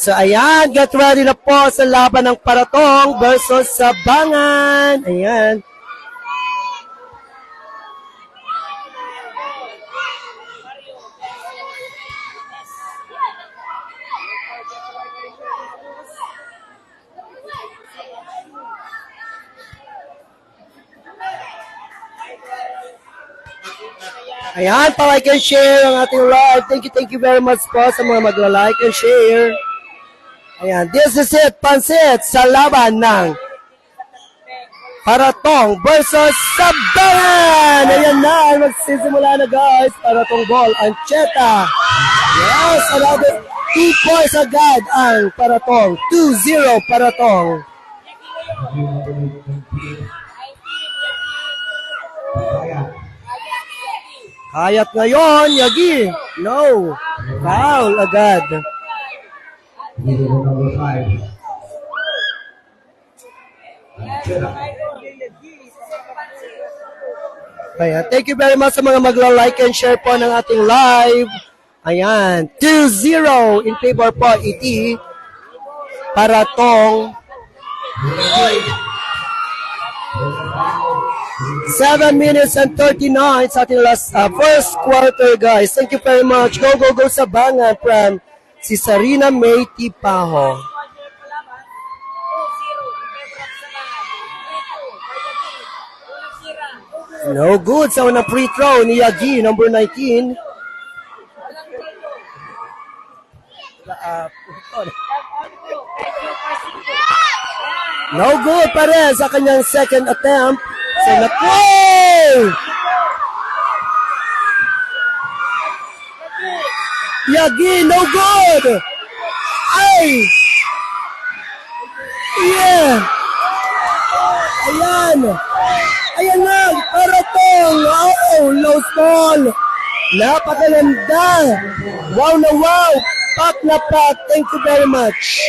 So ayan, get ready na po sa laban ng Paratong versus Sabangan. Ayan. Ayan, pa-like and share ang ating live. Thank you very much po sa mga magla-like and share. Ayan, this is it, Pansit, sa laban ng Paratong versus Sabangan. Ayan na, magsisimula na guys. Paratong ball, Ancheta. Yes, another 2 points agad ang Paratong. 2-0 Paratong. Hayat ngayon, Yagi. No. Foul agad. Ayan, thank you very much sa mga magla-like and share po ng ating live. Ayan, 2-0 in favor po, ET. Paratong. 7 minutes and 39 sa ating last first quarter, guys. Thank you very much. Go, go, go Sabangan from si Sarina May Tipaho. No good sa unang free throw ni Yagi, number 19. No good pa rin sa kanyang second attempt. So, Yagi, no good! Ay! Yeah! Ayan! Ayan na! Paratong! Oh! Low ball! Napakaganda! Wow na wow! Pak na pak! Thank you very much!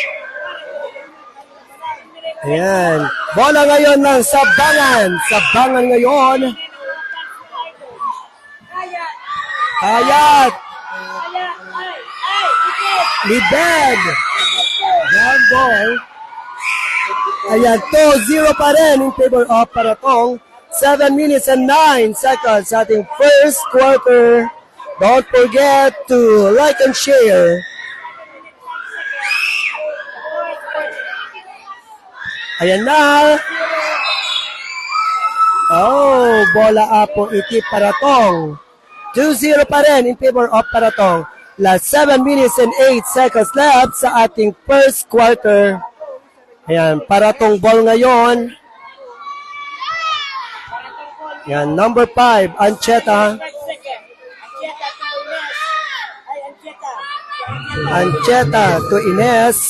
Ayan. Bola ngayon ng Sabangan. Sabangan ngayon. Hayat. Libed. Ground ball. Ayan. 2-0 pa rin in favor of Paratong. 7 minutes and 9 seconds sa ating first quarter. Don't forget to like and share. Ayan na. Oh, bola apo iti Paratong. 2-0 pa rin in favor of Paratong. Last 7 minutes and 8 seconds left sa ating first quarter. Ayan, Paratong ball ngayon. Ayan, number 5, Ancheta. Ancheta to Ines.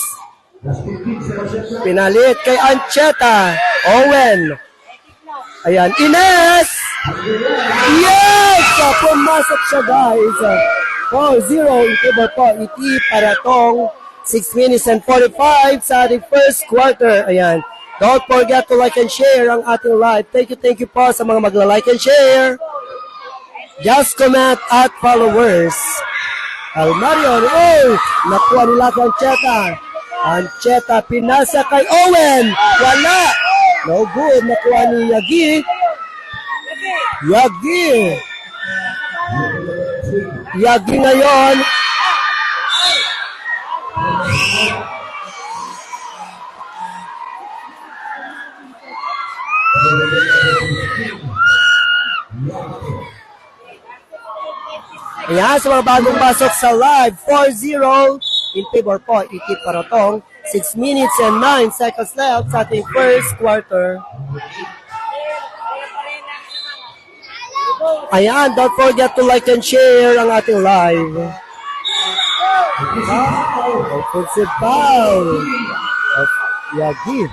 Pinalit kay Ancheta. Owen. Ayan, Ines! Yes! Pumasok siya guys. 4-0 in favor po. Iti Paratong. 6 minutes and 45 sa ating first quarter. Ayan. Don't forget to like and share ang ating live. Thank you po sa mga magla-like and share. Just comment at followers. Almarion. Oh! Nakuha nila kay Ancheta. Ancheta, pinasa kay Owen. Wala. No good. Nakuha ni Yagi. Yagi. Yagi ngayon. Ayan, sa mga bagong pasok sa live. 4-0. In favor po, Iti Paratong. 6 minutes and 9 seconds left sa ating first quarter. Ayan, don't forget to like and share ang ating live. Offensive foul of Yagi.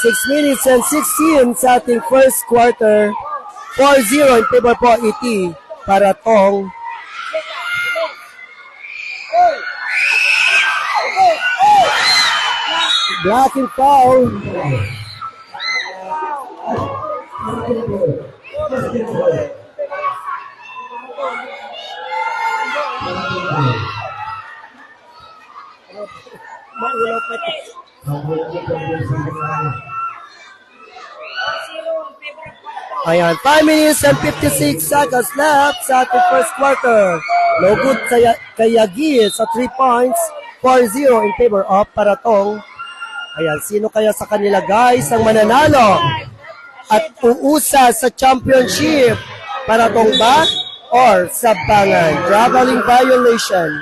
6 minutes and 16 sa ating first quarter. 4-0 in favor po, Iti Paratong. Blocking foul. Natulaw pa ito. Ayan, 5 minutes and 56 seconds left sa ating first quarter. No good kay Yagi sa 3 points. 4-0 in favor of Paratong. Ayan, sino kaya sa kanila guys ang mananalo at uusa sa championship? Paratong ba or Sabangan? Traveling violation.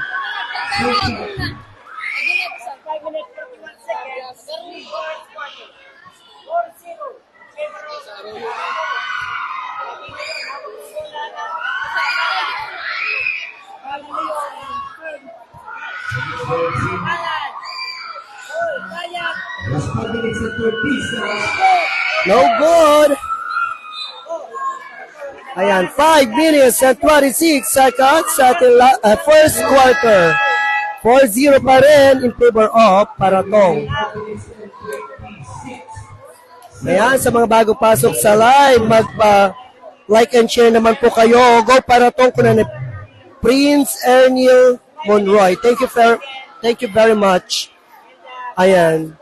No good. Ayan, 5 minutes and 26 seconds sa ating first quarter. 4-0 pa rin in favor of Paratong. Ayan, sa mga bago pasok sa live, magpa-like and share naman po kayo. Go Paratong ko na Prince Ernil Monroy. Thank you very much. Ayan.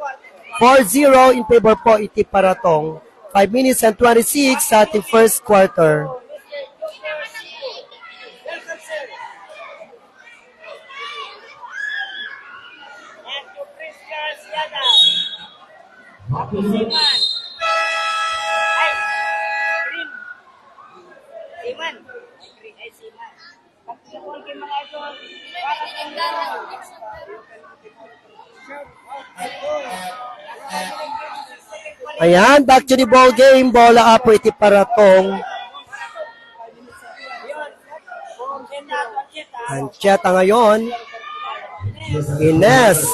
4-0 in favor po iti Paratong. 5 minutes and 26 sa ating first quarter. Ayan, back to the ball game. Bola up po iti Paratong. Ancheta ngayon. Ines.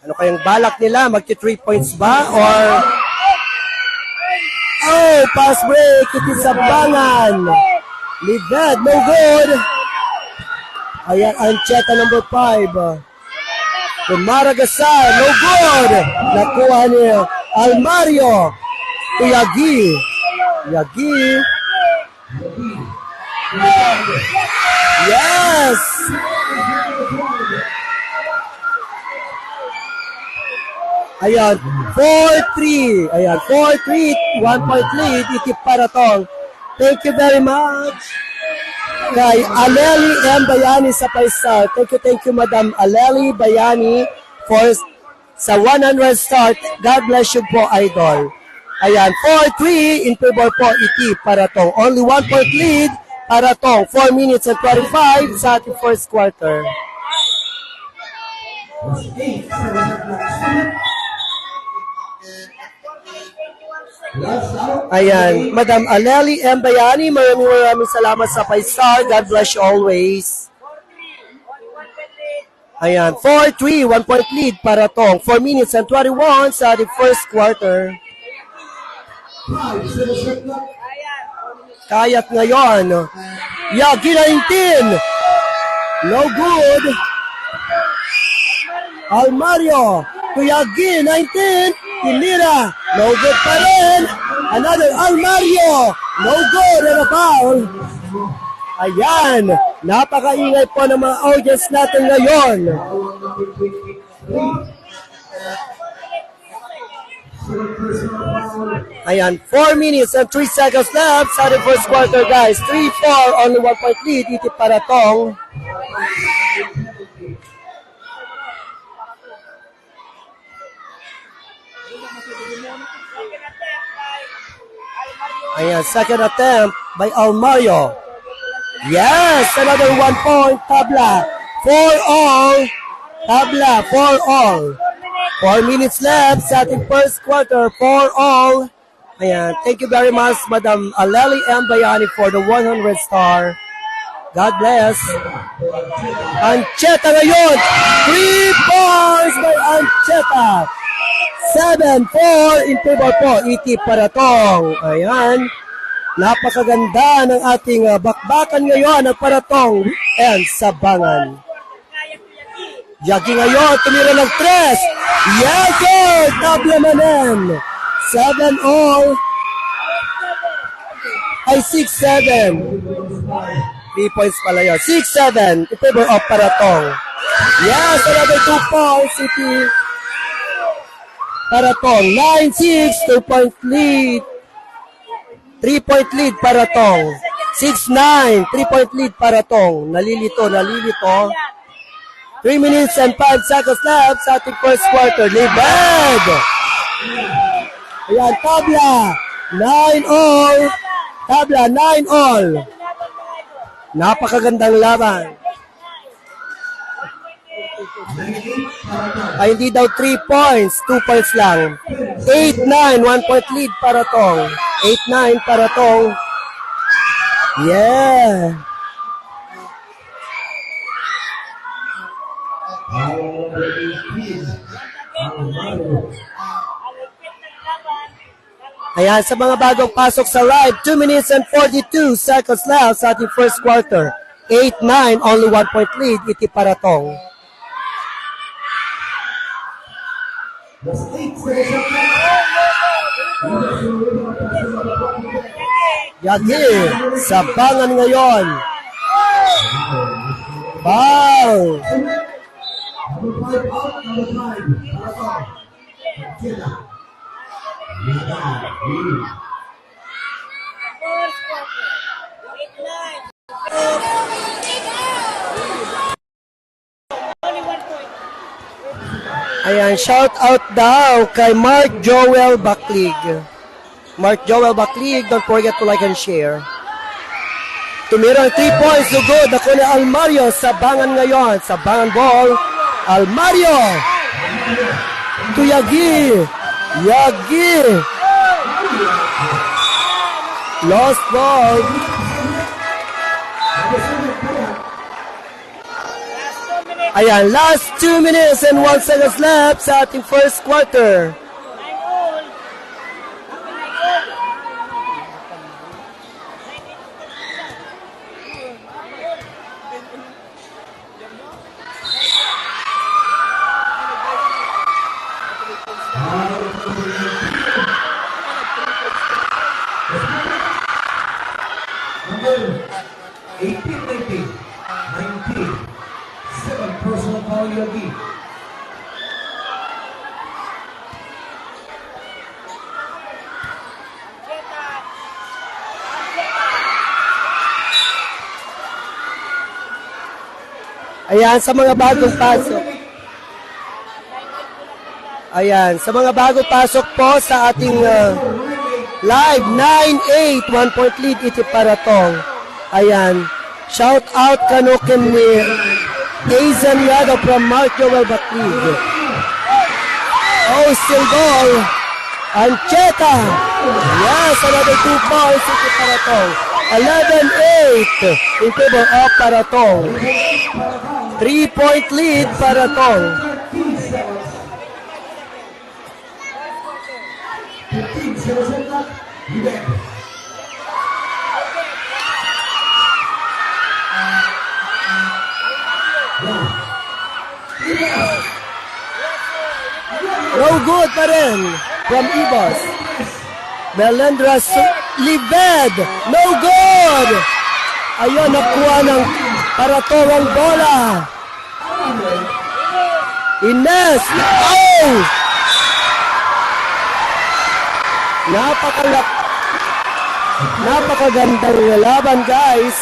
Ano kayang balak nila? Magti 3 points ba? Or... Oh, pass break. Iti Sabangan. Lived. No good. Ayan, Ancheta number 5. Maragasan. No good. Nakuha niya. Almario. Yagi. Yes. Ayan, 4-3. Ayan, 4-3. 1 point lead. Iti Paratong. Thank you very much. Kay Aleli M. Bayani sa Paisal. Thank you, Madam Aleli Bayani for sa 100 start. God bless you po, Idol. Ayan, 4-3 in favor po iti Paratong. Only 1 point lead. Paratong, 4 minutes and 25 sa ating first quarter. Ayan, Madam Aleli M. Bayani, maraming salamat sa Paisal. God bless you always. Ayan, 4-3, 1 point lead, Paratong. 4 minutes and 21 sa the first quarter. Kayat ngayon. Yagi 19. No good. Almario. Yagi 19. Tinira. No good pa rin. Another Almario. No good. And a foul. Ayan, napakaingay po ng mga audience natin ngayon. Ayan, 4 minutes and 3 seconds left sa the first quarter, guys. 3-4, only 1 point lead, iti Paratong. Ayan, second attempt by Almario. Yes, another 1 point, tabla. 4-all. Tabla, 4-all. 4 minutes left sa ating first quarter, 4-all. Ayan, thank you very much, Madam Aleli M. Bayani for the 100 star. God bless. Ancheta ngayon. 3 points by Ancheta. 7-4 in favor po, iti Paratong. Ayan. Napakaganda ng ating bakbakan ngayon ng Paratong and Sabangan. Yagi ngayon, tumira ng 3. Yagi! Tabla manen. 7-all. Ay, 6-7. 3 points pala yun. 6-7 in favor of Paratong. Yes, another 2 points. Iti Paratong. 9-6, 2-point lead. 3-point lead Paratong. 6-9, 3-point lead Paratong. Nalilito. 3 minutes and 5 seconds left sa ating first quarter. Libed! Ayan, tabla. 9-all. Tabla, 9-all. Napakagandang laban. Ay, hindi daw 3 points. 2 points lang. 8-9, 1-point lead Paratong. 8-9 Paratong. Yeah. Ayan, sa mga bagong pasok sa live, 2 minutes and 42 seconds left sa ating first quarter. 8-9, only 1-point lead, iti Paratong. Yagi, sabangan ngayon. Bang! Ayan, shout out daw kay Mark Joel Baclig. Mark Joel Baclig, don't forget to like and share. Tumira ang 3 points, so good. Ako ni Almario, sabangan ngayon. Sabangan ball. Almario! To Yagi! Yagi! Lost ball. Ayan, last 2 minutes and 1 seconds left sa ating first quarter. Ayan, sa mga bagong pasok. Ayan, sa mga bagong pasok po sa ating live, 9-8, 1-point lead, iti Paratong. Ayan, shout out kanukin ni Aizan Yado from Mark Joel Baclig. Oh, still ball. Ancheta. Yes, another 2 points, iti Paratong. 11-8 in favor of Paratong. 3-point lead Paratong. No good pa rin from Ibas. Melendra Libed. No good. Ayun, nakuha ng Paratong ang bola. Ines. Oh! Napakagandang laban, guys.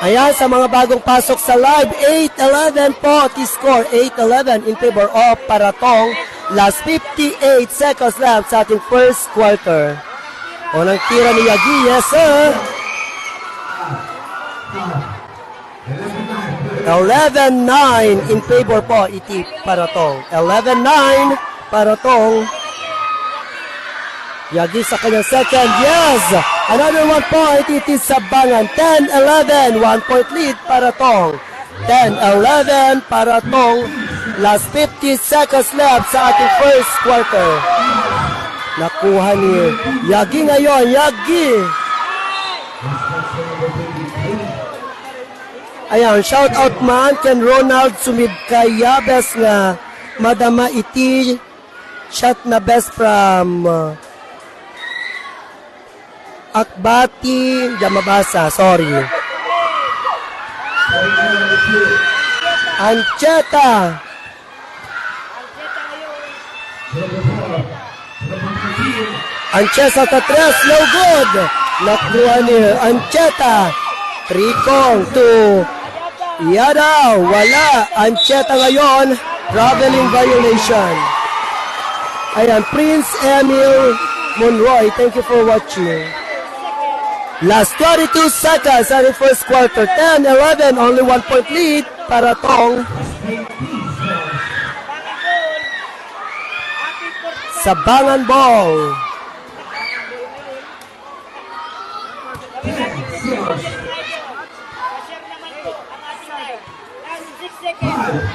Ayan, sa mga bagong pasok sa live, 8-11 po, T-score, 8-11 in favor of Paratong. Last 58 seconds left sa ating first quarter. Unang tira ni Yagi, yes sir. 11-9 in favor po, iti Paratong. 11-9, Paratong. Yagi sa kanyang second, yes! Another 1 point, it is Sabangan. 10-11, 1-point lead, Paratong. 10-11, Paratong. Last 50 seconds left sa ating first quarter. Nakuha ni Yagi ngayon, Yagi! Ayan, shout out man ken Ronald sumid kay Yabes nga madama iti shot na best from Akbati, di mabasa, sorry. Ancheta. Ancheta sa 3, no good. Nakuha ni Ancheta. Trikong to Yadaw, wala. Ancheta ngayon, traveling violation. Ayan, Prince Emil Monroy, thank you for watching. Last 22 seconds at the first quarter. 10-11, only 1 point lead para tong Sabangan Ball.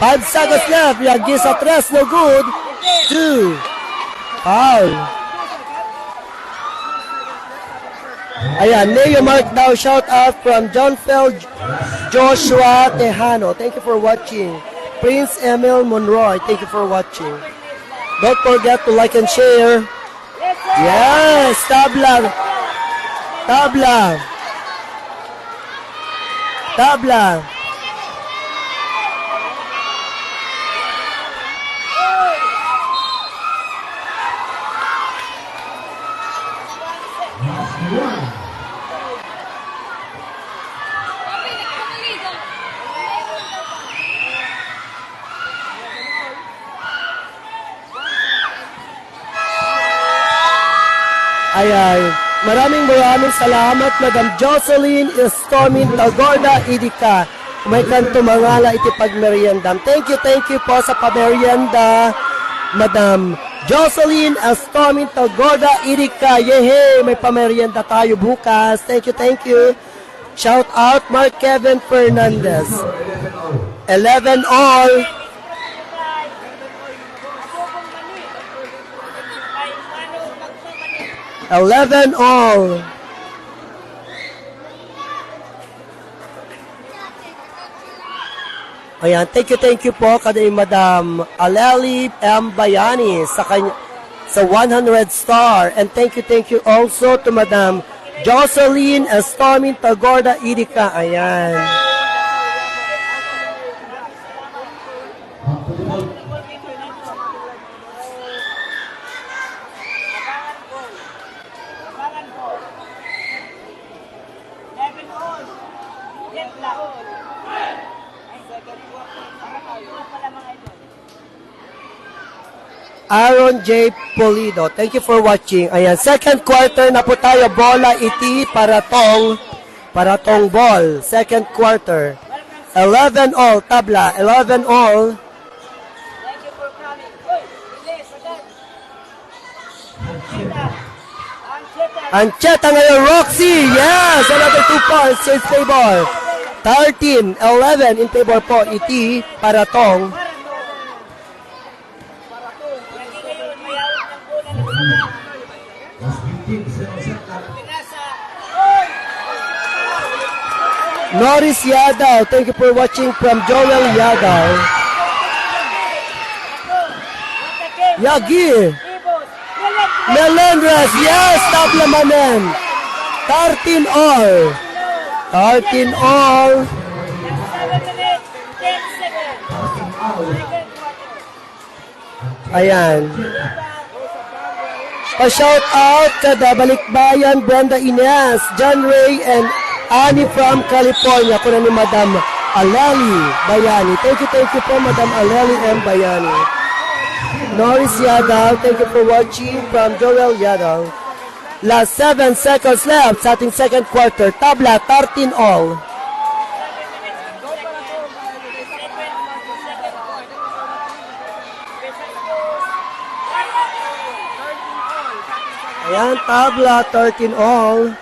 Five seconds left. Yagi sa 3, no good. 2. Foul. Ayan, Neo Mark now shout out from John Feld Joshua Tejano. Thank you for watching. Prince Emil Monroy, thank you for watching. Don't forget to like and share. Yes, tabla. Tabla. Tabla. Ayan. Maraming salamat, Madam Jocelyn Estomin Tagorda Idika. May kanto mangala iti pagmeriendam. Thank you po sa pamerienda, Madam Jocelyn Estomin Tagorda Idika. Yehe, may pamerienda tayo bukas. Thank you. Shout out Mark Kevin Fernandez. 11 all. Ayan, thank you po kay Madam Aleli M. Bayani sa 100 star. And thank you also to Madam Jocelyn Estomin Tagorda Idika. Ayan. Aaron J. Polido, thank you for watching. Ayan, second quarter na po tayo. Bola iti para tong ball. Second quarter. 11 all, tabla. 11 all. Ancheta ngayon, Roxy. Yes, another 2 points in favor. 13-11 in favor po iti para tong Norris Yadaw. Thank you for watching from Joel Yadaw. Yagi. Melendres. Yes, tabla manen. 13 all. 13 all. Ayan. Pa-shout out kada Balikbayan, Brenda Ines, John Ray, and Annie from California. Kuna ni Madam Aleli Bayani. Thank you po Madam Aleli M. Bayani. Norris Yadaw, thank you for watching from Joel Yadaw. Last 7 seconds left sa ating second quarter. Tabla, 13 all. Ayan, tabla, 13 all.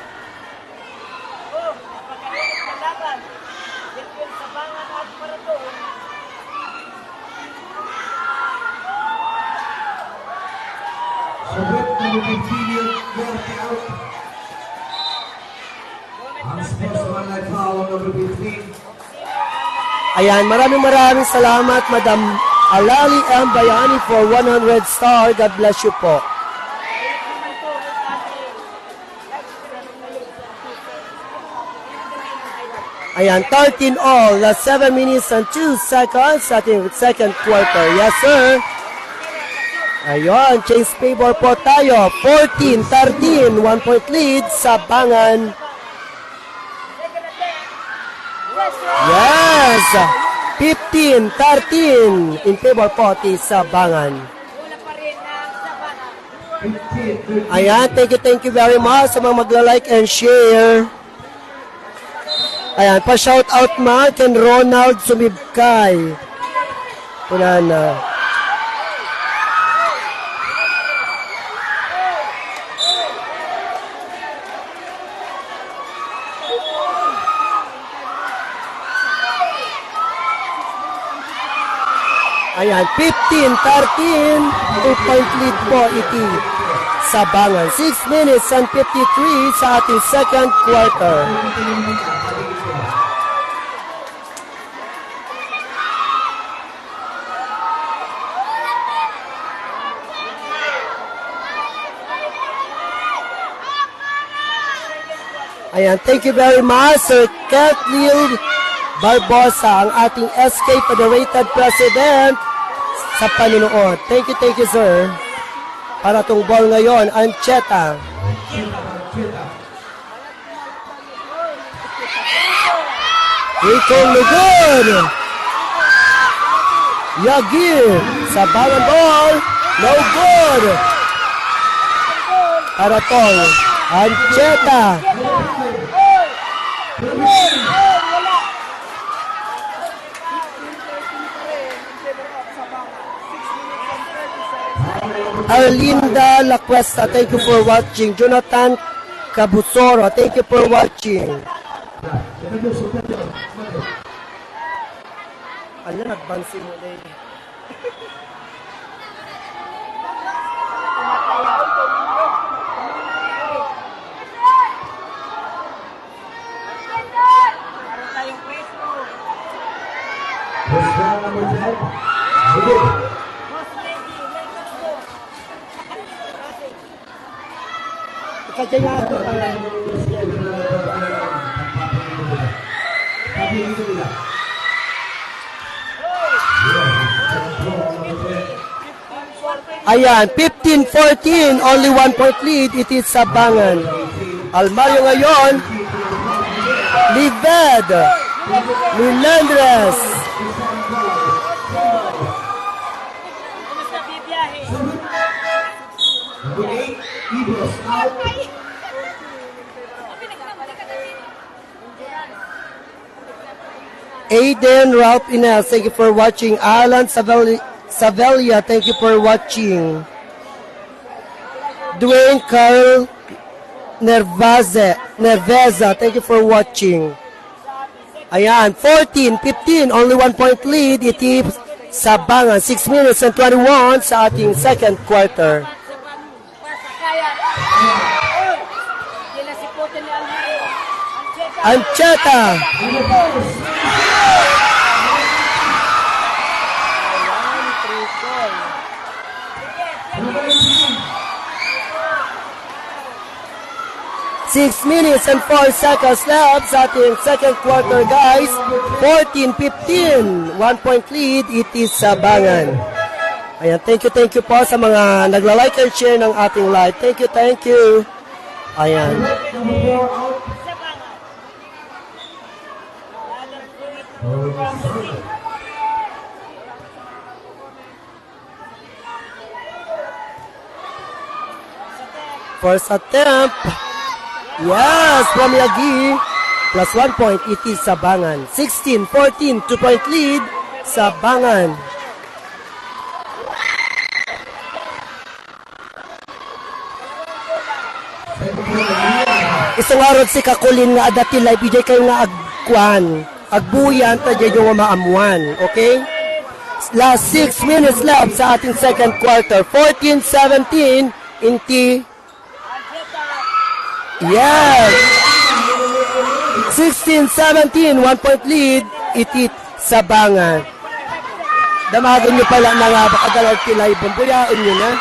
Ayan, maraming salamat, Madam Alali M. Bayani for 100 star. God bless you po. Ayan, 13 all. Last 7 minutes and 2 seconds sa ating second quarter. Yes, sir. Ayun, change favor po tayo. 14-13, 1 point lead sa Bangan. Yes! 15-13 in favor po sa Bangan. Ayan, thank you very much sa mga magla-like and share. Ayan, pa-shout out Mark and Ronald Sumibkay. Wala na. Ayan, 15-13, 2-point lead po iti sa Bangan. 6 minutes and 53 sa ating second quarter. Ayan, thank you very much, Sir Kathleen Barbosa, ang ating SK Federated President sa panunood. Thank you, sir. Para tong ball ngayon, Ancheta. Ikong lugod. Yagi sa Bangan ball. No good. Para tong Ancheta. Arlinda Lacuesta, thank you for watching. Jonathan Cabusoro, thank you for watching. Ano, nagbansi mo na yun. Ayan, 15-14, only 1 point lead, it is sa Bangan. Almario ngayon, Lived, Milendres. Aiden Ralph Inez, thank you for watching. Alan Savelia, thank you for watching. Dwayne Carl Nerveza, thank you for watching. Ayan, 14-15, only 1 point lead. It is sa Bangan, 6 minutes and 21 sa ating second quarter. Ancheta. Six minutes and 4 seconds left sa ating second quarter, guys. 14-15, 1 point lead. It is sa Bangan. Ayan, thank you po sa mga nagla-like and share ng ating live. Thank you. Ayan. First attempt. Yes, from Yagi. Plus 1 point, it is sa Bangan. 16-14, 2 point lead sa Bangan. Isang araw si Kakulin nga adati live, bijay kayo nga agkuhan. Agbuyan, tadya yung maamuan. Okay? Last 6 minutes left sa ating second quarter. 14-17, inti. Yes! 16-17, 1 point lead, itit sa Bangan. Damagan nyo pala na nga baka dalawang kilay. Bumbuyaon nyo na.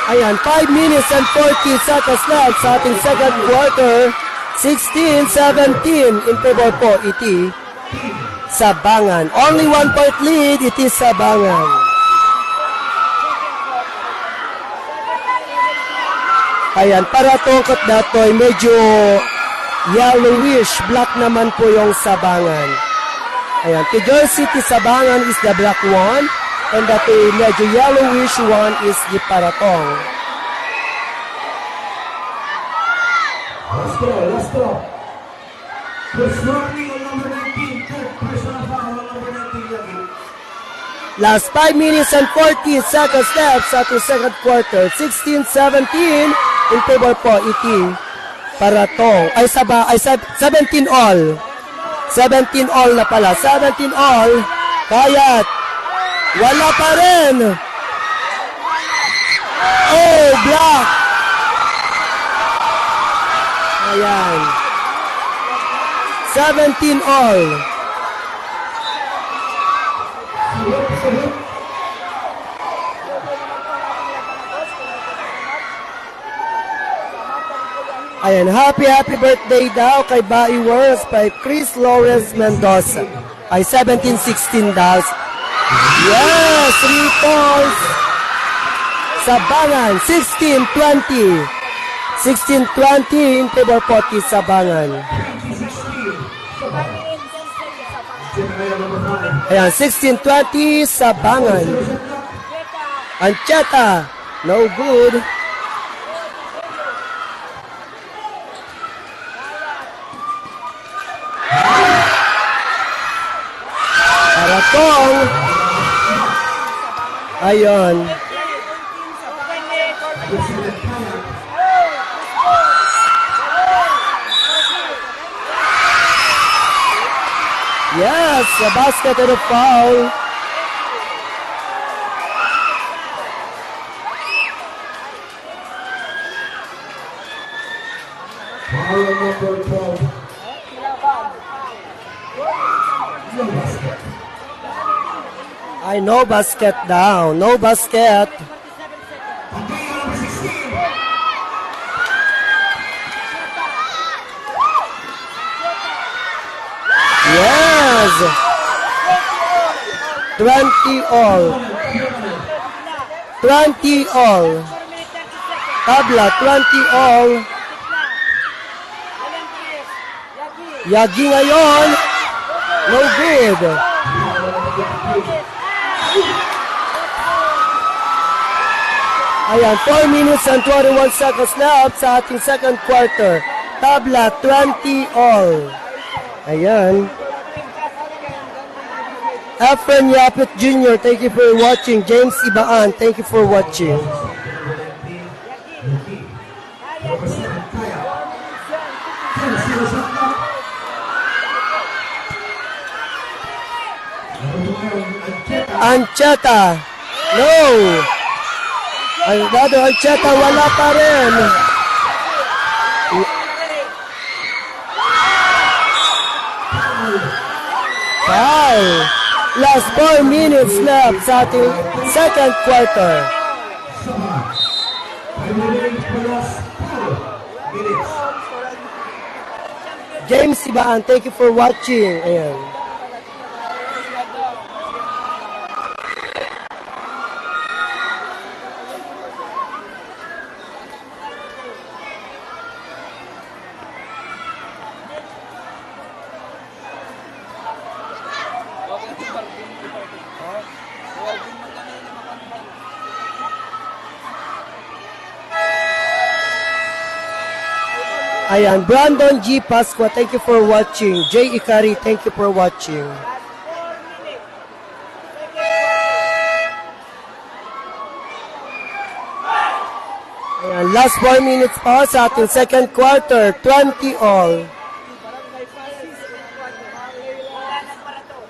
Ayan, 5 minutes and 40 seconds left sa ating second quarter. 16-17 in favor po, iti Sabangan. Only 1 point lead, iti Sabangan. Ayan, para tungkot datoy, medyo yellowish, black naman po yung Sabangan. Ayan, to jersey ti Sabangan is the black one, and that medyo yellowish one is the Paratong. Let's go. Personally on number 19, third personal foul on number 19, Yagi. Last 5 minutes and 40 seconds left sa ating second quarter. 16-17 in favor po, iti Paratong. Ay, 17 all. 17 all na pala. 17 all. Kayat. Wala pa rin. Oh, block. Ayan. 17 all. Ayan, happy birthday daw kay Bai Words by Chris Lawrence Mendoza. Ay 17-16 daw. Yes, 3 points. Sabangan, 16-20. 16-20 in favor po ti Sabangan. Ayan, 16-20 Sabangan. Ancheta, no good. Paratong. Ayon. Yes, a basket and a foul. Foul on number 12. No basket. I no basket down. No basket. Okay, number 16. Yes. 20 all. 20 all. Tabla, 20 all. Yagi ngayon. No good. Ayan, 4 minutes and 21 seconds left sa ating second quarter. Tabla, 20 all. Ayan. Efren Yapit Jr., thank you for watching. James Ibaan, thank you for watching. Ancheta, no. Aldado Ancheta, wala pa rin. Foul. Last 4 minutes left sa ating second quarter. James Ibaan, thank you for watching. Ayan. Ayan, Brandon G. Pasqua, thank you for watching. Jay Ikari, thank you for watching. Ayan, last 4 minutes pa sa ating second quarter, 20 all.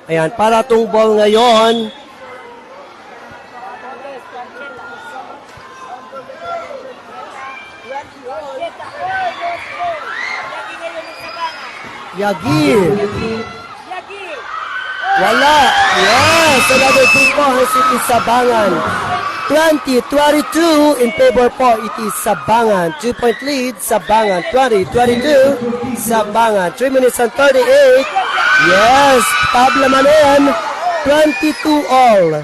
Ayan, para itong ball ngayon. Yagi. Wala. Yes, another 3 points, City Sabangan. 20-22 in favor po. It is Sabangan. 2-point lead. Sabangan. 20-22. Sabangan. 3 minutes and 38. Yes. Tabla Manen. 22 all.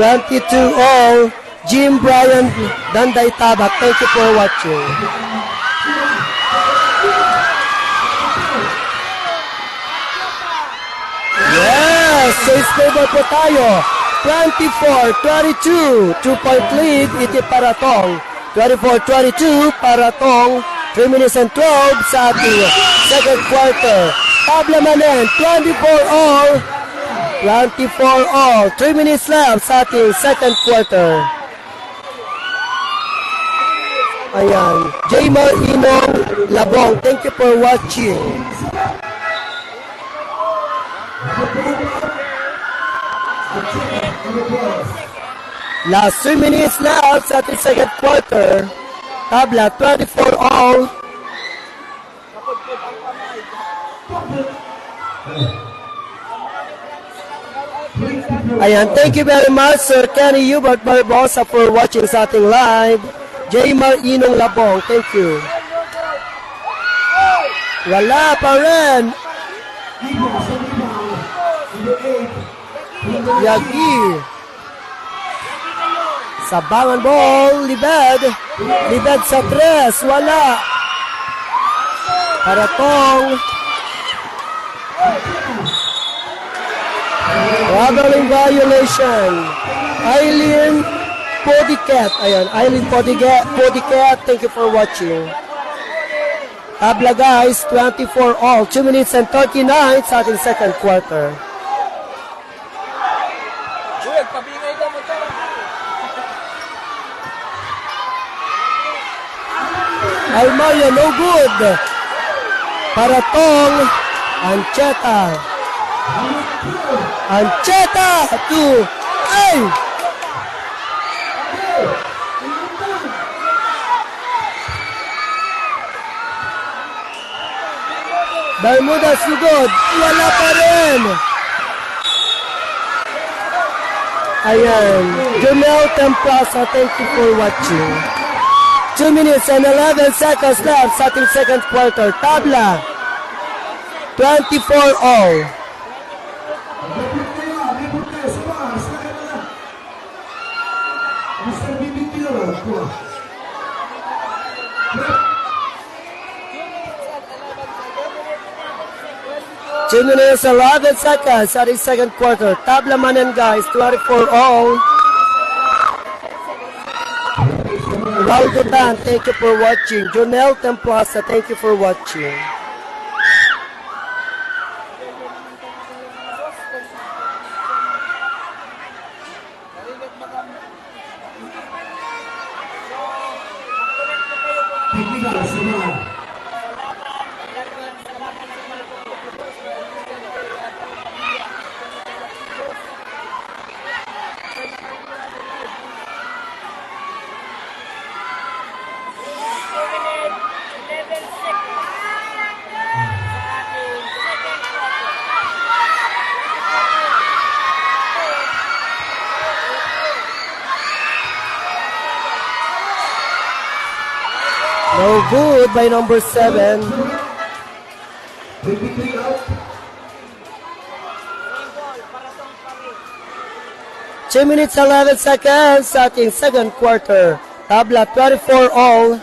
22 all. Jim Bryan Danday Tabak. Thank you for watching. Yes. 6 favor po tayo. 24-22, 2-point lead, iti Paratong. 24-22, Paratong, 3 minutes and 12 sa ating second quarter. Tabla Manen, 24 all, 3 minutes left sa ating second quarter. Ayan, Jaymar Inong Labong, thank you for watching. Last 3 minutes left sa ating second quarter. Tabla, 24 all. Ayan, thank you very much, Sir Kenny Hubert Barbosa, for watching sa ating live. Jaymar Inong Labong, thank you. Wala pa rin. Yagi. Sabangan ball, Libed. Libed sa 3, wala. Paratong. Traveling violation. Eileen Podicat. Ayan, Eileen Podicat, thank you for watching. Tabla guys, 24 all. 2 minutes and 39 sa ating second quarter. Almayo, no good. Paratong. Ancheta. Ancheta to ay. Bermuda sugod. Wala pa rin. Ayan. Jumel Templasa, thank you for watching. 2 minutes and 11 seconds left sa ating second quarter. Tabla, 24 all. Two minutes, 11 seconds sa ating second quarter. Tabla Manen guys, 24 all. Raul Gutan, thank you for watching. Jonel Templasa, thank you for watching. No good by number 7. 2 minutes 11 seconds sa ating second quarter. Tabla 24 all.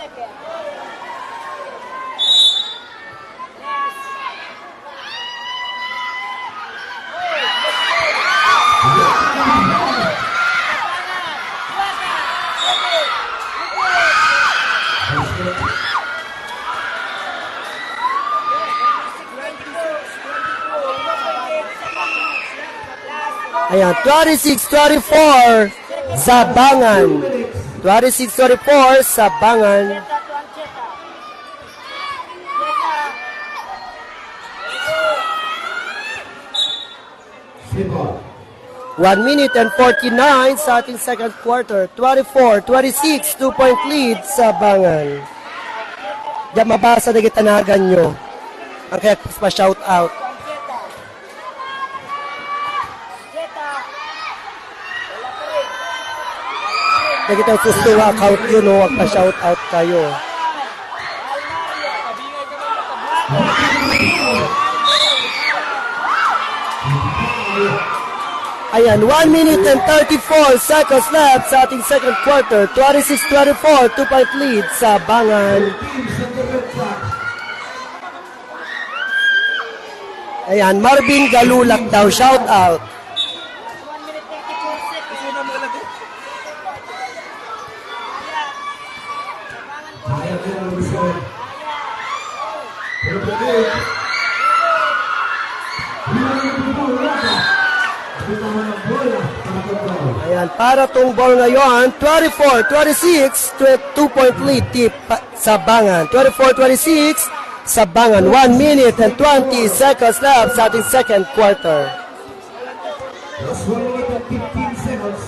Ayan, 26-24, Sabangan. 26-24, Sabangan. One minute and 49 sa ating second quarter. 24-26, 2-point lead, Sabangan. Diyan mabasa na gitanagan nyo. Ang kaya pa-shout out. Nakita yung susto nga account yun, no? Wag pa-shout out kayo. Ayan, 1 minute and 34 seconds left sa ating second quarter. 26-24, 2-point lead sa Bangan. Ayan, Marvin Galulak daw, shout out. Ayan, para tong ball ngayon, 24-26, 2-point lead tip sa Bangan. 24-26 sa Bangan. 1 minute and 20 seconds left sa ating second quarter. Last 1 minute and 15 seconds.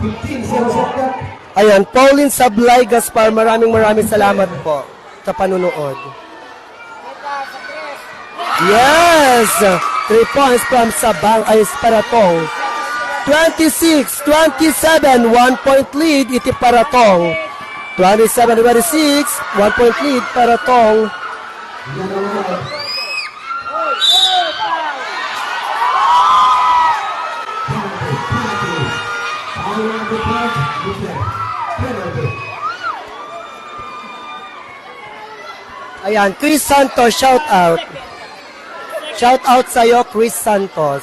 15 seconds at that. Ayan, Pauline Sablay Gaspar, maraming salamat po sa panunood. Yes! 3 points from Sabang ay Paratong. 26-27, 1-point lead, iti Paratong. 27-26, 1-point lead, Paratong. Ayan, Chris Santos, shout out. Shout out sa'yo, Chris Santos.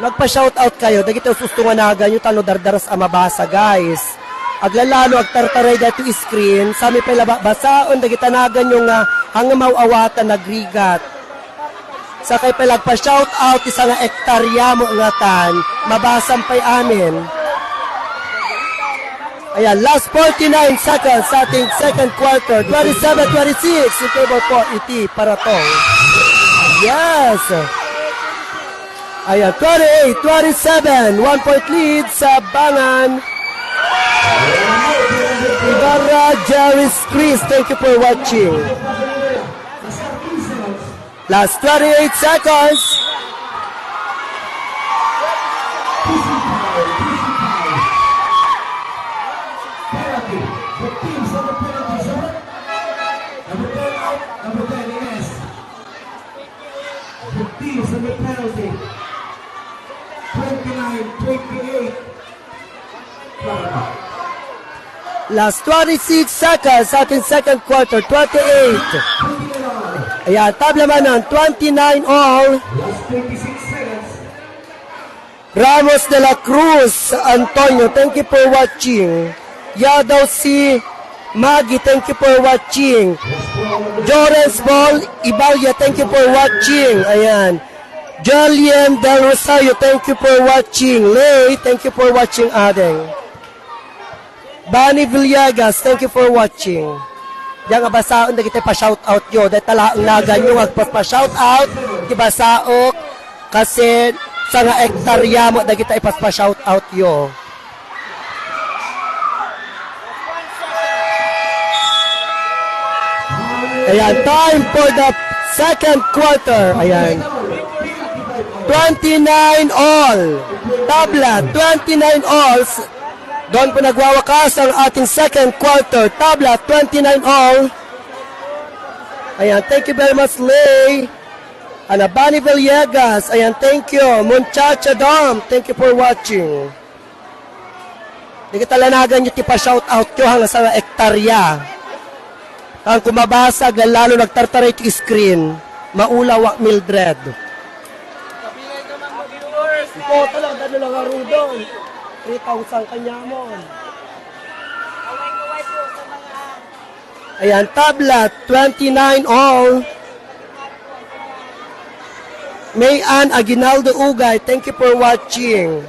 Nagpa-shout out kayo, dagito sustungan yung talo dardaras amabasa, guys. Aglalalo, agtartaray dito screen, sami pala basaon, dagitanagan yung hanggang mauawatan nagrigat. Sa kay pala pa-shout out, isa nga ektarya mo ngatan, mabasang pa'y amin. Ayan, last 49 seconds sa ating second quarter. 27-26. In favor po, iti Paratong. Yes! Ayan, 28-27. 1-point lead sa Bangan. Ibarra, Jerry's Chris. Thank you for watching. Last 28 seconds. On the penalty. 29-28. Last 26 seconds sa ating second quarter. 28. Ayan, tabla man ng 29 all. Last 26 seconds. Ramos de la Cruz, Antonio, thank you for watching. Yadaw si Maggie, thank you for watching. Jorens Ball, Ibalya, thank you for watching. Ayan. Julian Del Rosario, thank you for watching. Lay, thank you for watching, Adeng. Bani Villegas, thank you for watching. Yang abasaon na kita pa-shout out yo. Dahil talaang nagan yung agpas-pa-shout out. Kibasaok. Kasi sa nga ektarya mo na kita ipas-pa-shout out yo. Ayan, time for the second quarter. Ayan. 29 all. Tabla, 29 alls. Doon po nagwawakas ang ating second quarter. Tabla, 29 all. Ayan, thank you very much, Lay. Anabani Villegas. Ayan, thank you. Munchacha Dom, thank you for watching. Di kita lanagan nyo tipa shout out nyo hanggang sa ektarya. Ang kumabasag, lalo nagtartaray ti screen. Maulawa Mildred. Ito lang, dano lang ang rudon. 3,000 kanya mo. Ayan, tabla, 29 all. Mayan Aguinaldo Ugay, thank you for watching.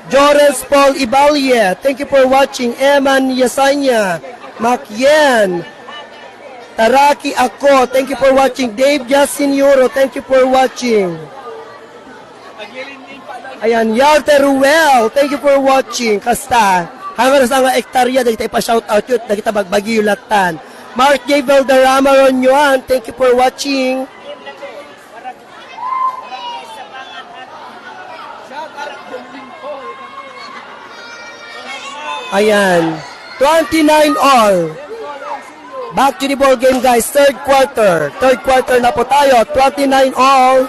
Jorens Paul Ibalye, thank you for watching. Eman Yasanya, Macyen, Taraki Ako, thank you for watching. Dave Justin Euro, thank you for watching. Ayan, Yalte Ruel, thank you for watching. Kasta, hanggang sa nga ektarya, dahil tayo pa-shout out yun, dahil kita magbagi yulatan. Mark J. Valderrama Ronyoan, thank you for watching. Ayan. 29 all. Back to the ball game guys. Third quarter. Third quarter na po tayo. 29 all.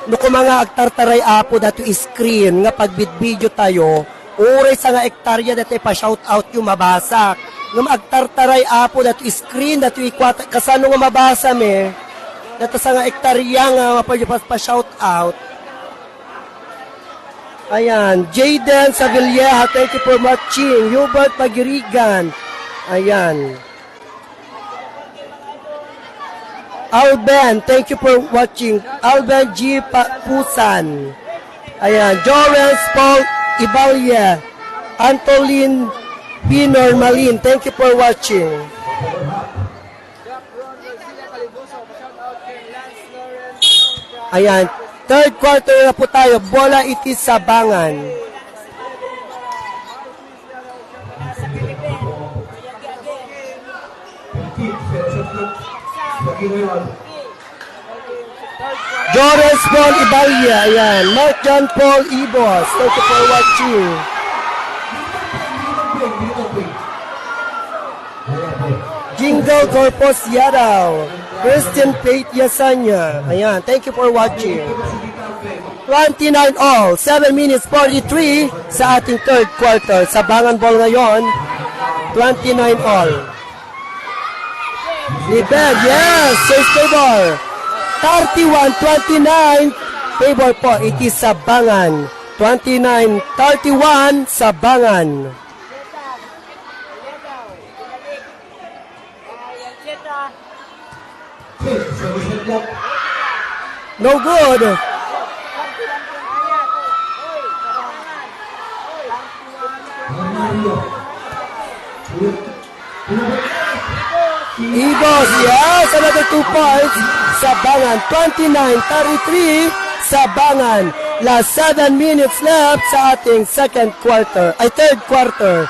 Nuko mga agtartaray apo dato screen nga pagbidbidyo tayo uray sa nga ektarya dato pa shout out yung mabasak nga agtartaray apo dato screen dato ikwat kasano nga mabasa me dato sa nga ektarya nga mapadyo pa shout out. Ayan, Jaden Savilleja, thank you for watching. Hubert Pagirigan, ayan. Alben, thank you for watching. Alben G. Pusan. Ayan. Jorens Paul Ibalya. Antolin P. Normalin, thank you for watching. Ayan. Third quarter na po tayo. Bola itis Sabangan. Jorens Paul Ibalya, ayan. Mark John Paul Ibos, thank you for watching. Jingle Corpus Yadaw, Christian Pate Yasanya, ayan. Thank you for watching. 29 all, 7 minutes 43 sa ating third quarter. Sabangan ball ngayon, 29 all. Libed, yes, safe favor. 31-29, favor po, it is Sabangan. 29-31, Sabangan. No good. Ibos, yes, another 2 points. Sabangan, 29-33, Sabangan. Last 7 minutes left sa ating third quarter.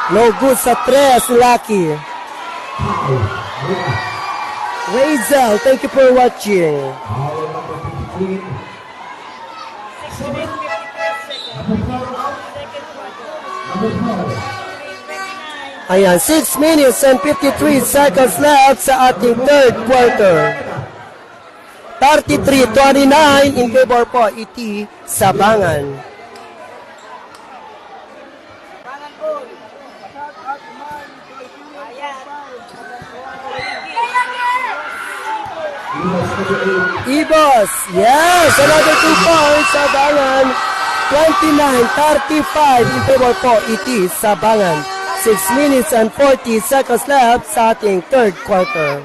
No good sa 3, Lucky. Razel, thank you for watching. Ayan, 6 minutes and 53 seconds left sa ating third quarter. 33-29 in favor po, iti Sabangan. Ibos, yes, another 2 points, Sabangan. 29-35 in favor po, iti Sabangan. 6 minutes and 40 seconds left sa ating third quarter.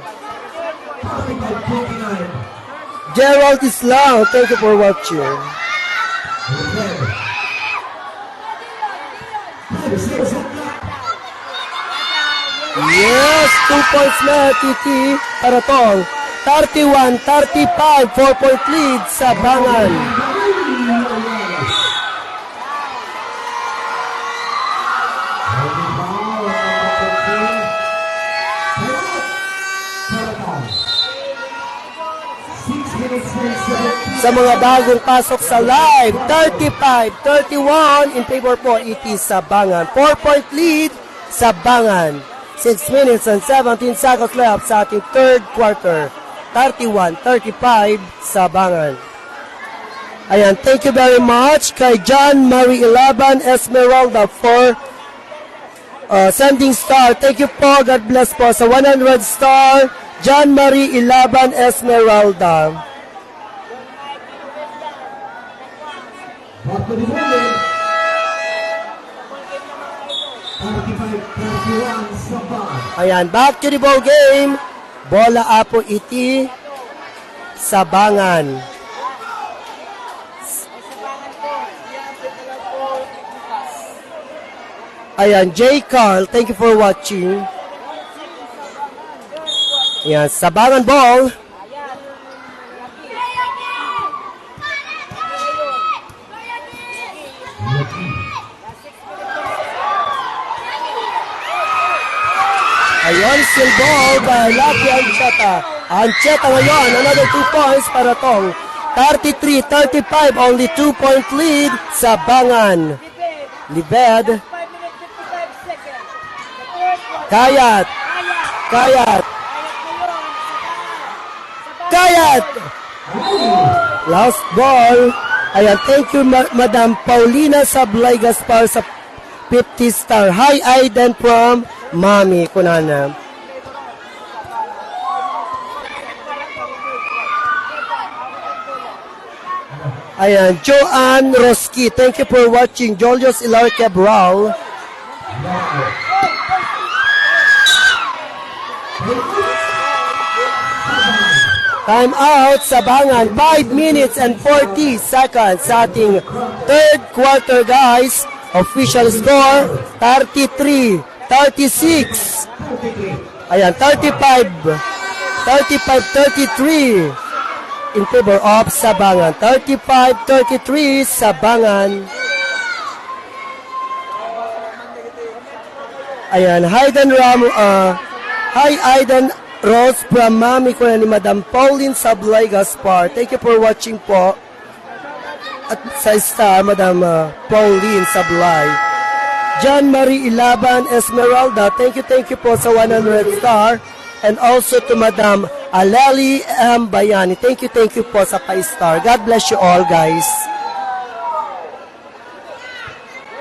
Gerald Islam, thank you for watching. Yes, 2 points left, iti Paratong. 31-35, 4-point lead sa Bangan. Sa mga bagong pasok sa live, 35-31 in favor po, iti Sabangan. 4-point lead sa Bangan. 6 minutes and 17 seconds left sa ating third quarter. 31-35 Sabangan. Ayan, thank you very much kay John Marie Ilaban Esmeralda for sending star. Thank you po, God bless po sa 100 star, John Marie Ilaban Esmeralda. Ayan, back to the ball game. Bola apo iti Sabangan. Ayan, J. Carl, thank you for watching. Ayan, Sabangan ball. Ayun, still ball by Lucky Ancheta. Ancheta ngayon, another 2 points para tong 33-35, only 2-point lead sa Bangan. Libed. 5 minutes 55 seconds. The fourth one. Kayat. Kayat. Kayat. Last ball. Ayan, thank you Madam Paulina Sablay Gaspar sa 50 star. Hi Aiden from Mami Kunana. Ayan, Joanne Roski, thank you for watching. Julius Ilar Cabral. Time out sa Bangan, 5 minutes and 40 seconds sa ating third quarter, guys. Official score, 33, 36. Ayan, 35, 33 in favor of Sabangan. 35-33 Sabangan. Ayan, hi Aiden Rose from Mami ko ni Madam Pauline Sablay Gaspar. Thank you for watching po. At sa star, Madam Pauline Sablay. John Marie Ilaban Esmeralda, thank you po sa 100 star. And also to Madam Aleli M. Bayani, thank you po sa 5 star. God bless you all, guys.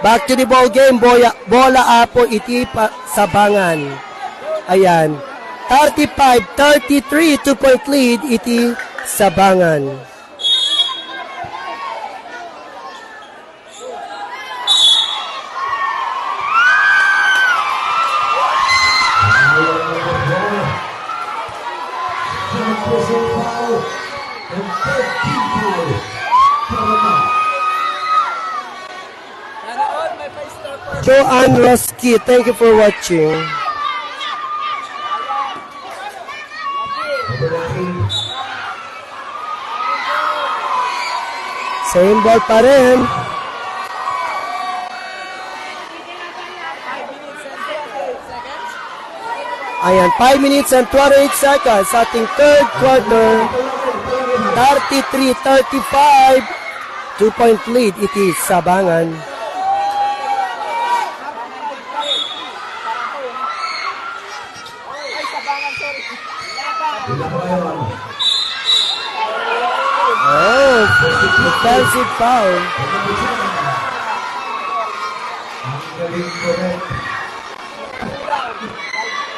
Back to the ball game, bola apo iti Sabangan. Ayan. 35-33, 2-point lead iti Sabangan. Joanne Roski, thank you for watching. Same ball pa rin. Ayan, 5 minutes and 28 seconds sa ating third quarter. 33-35. 2-point lead, it is Sabangan. Oh, defensive foul.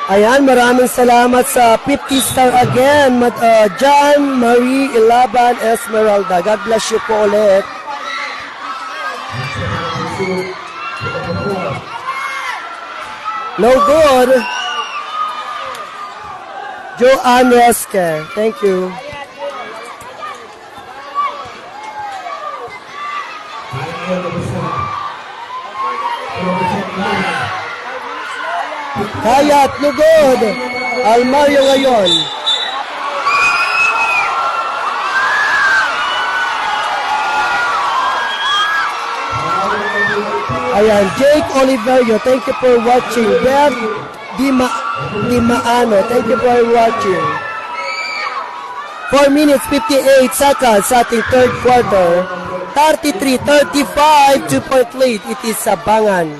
Ayan, maraming salamat sa 50 star again, John Marie Ilaban Esmeralda. God bless you po ulit. No good. Joanne Roske, thank you. Kayat, lugod. Almario ngayon. Ayan, Jake Oliverio, thank you for watching. Bert Dimaano, thank you for watching. 4 minutes 58 seconds sa ating third quarter. 33-35, 2-point lead. It is Sabangan.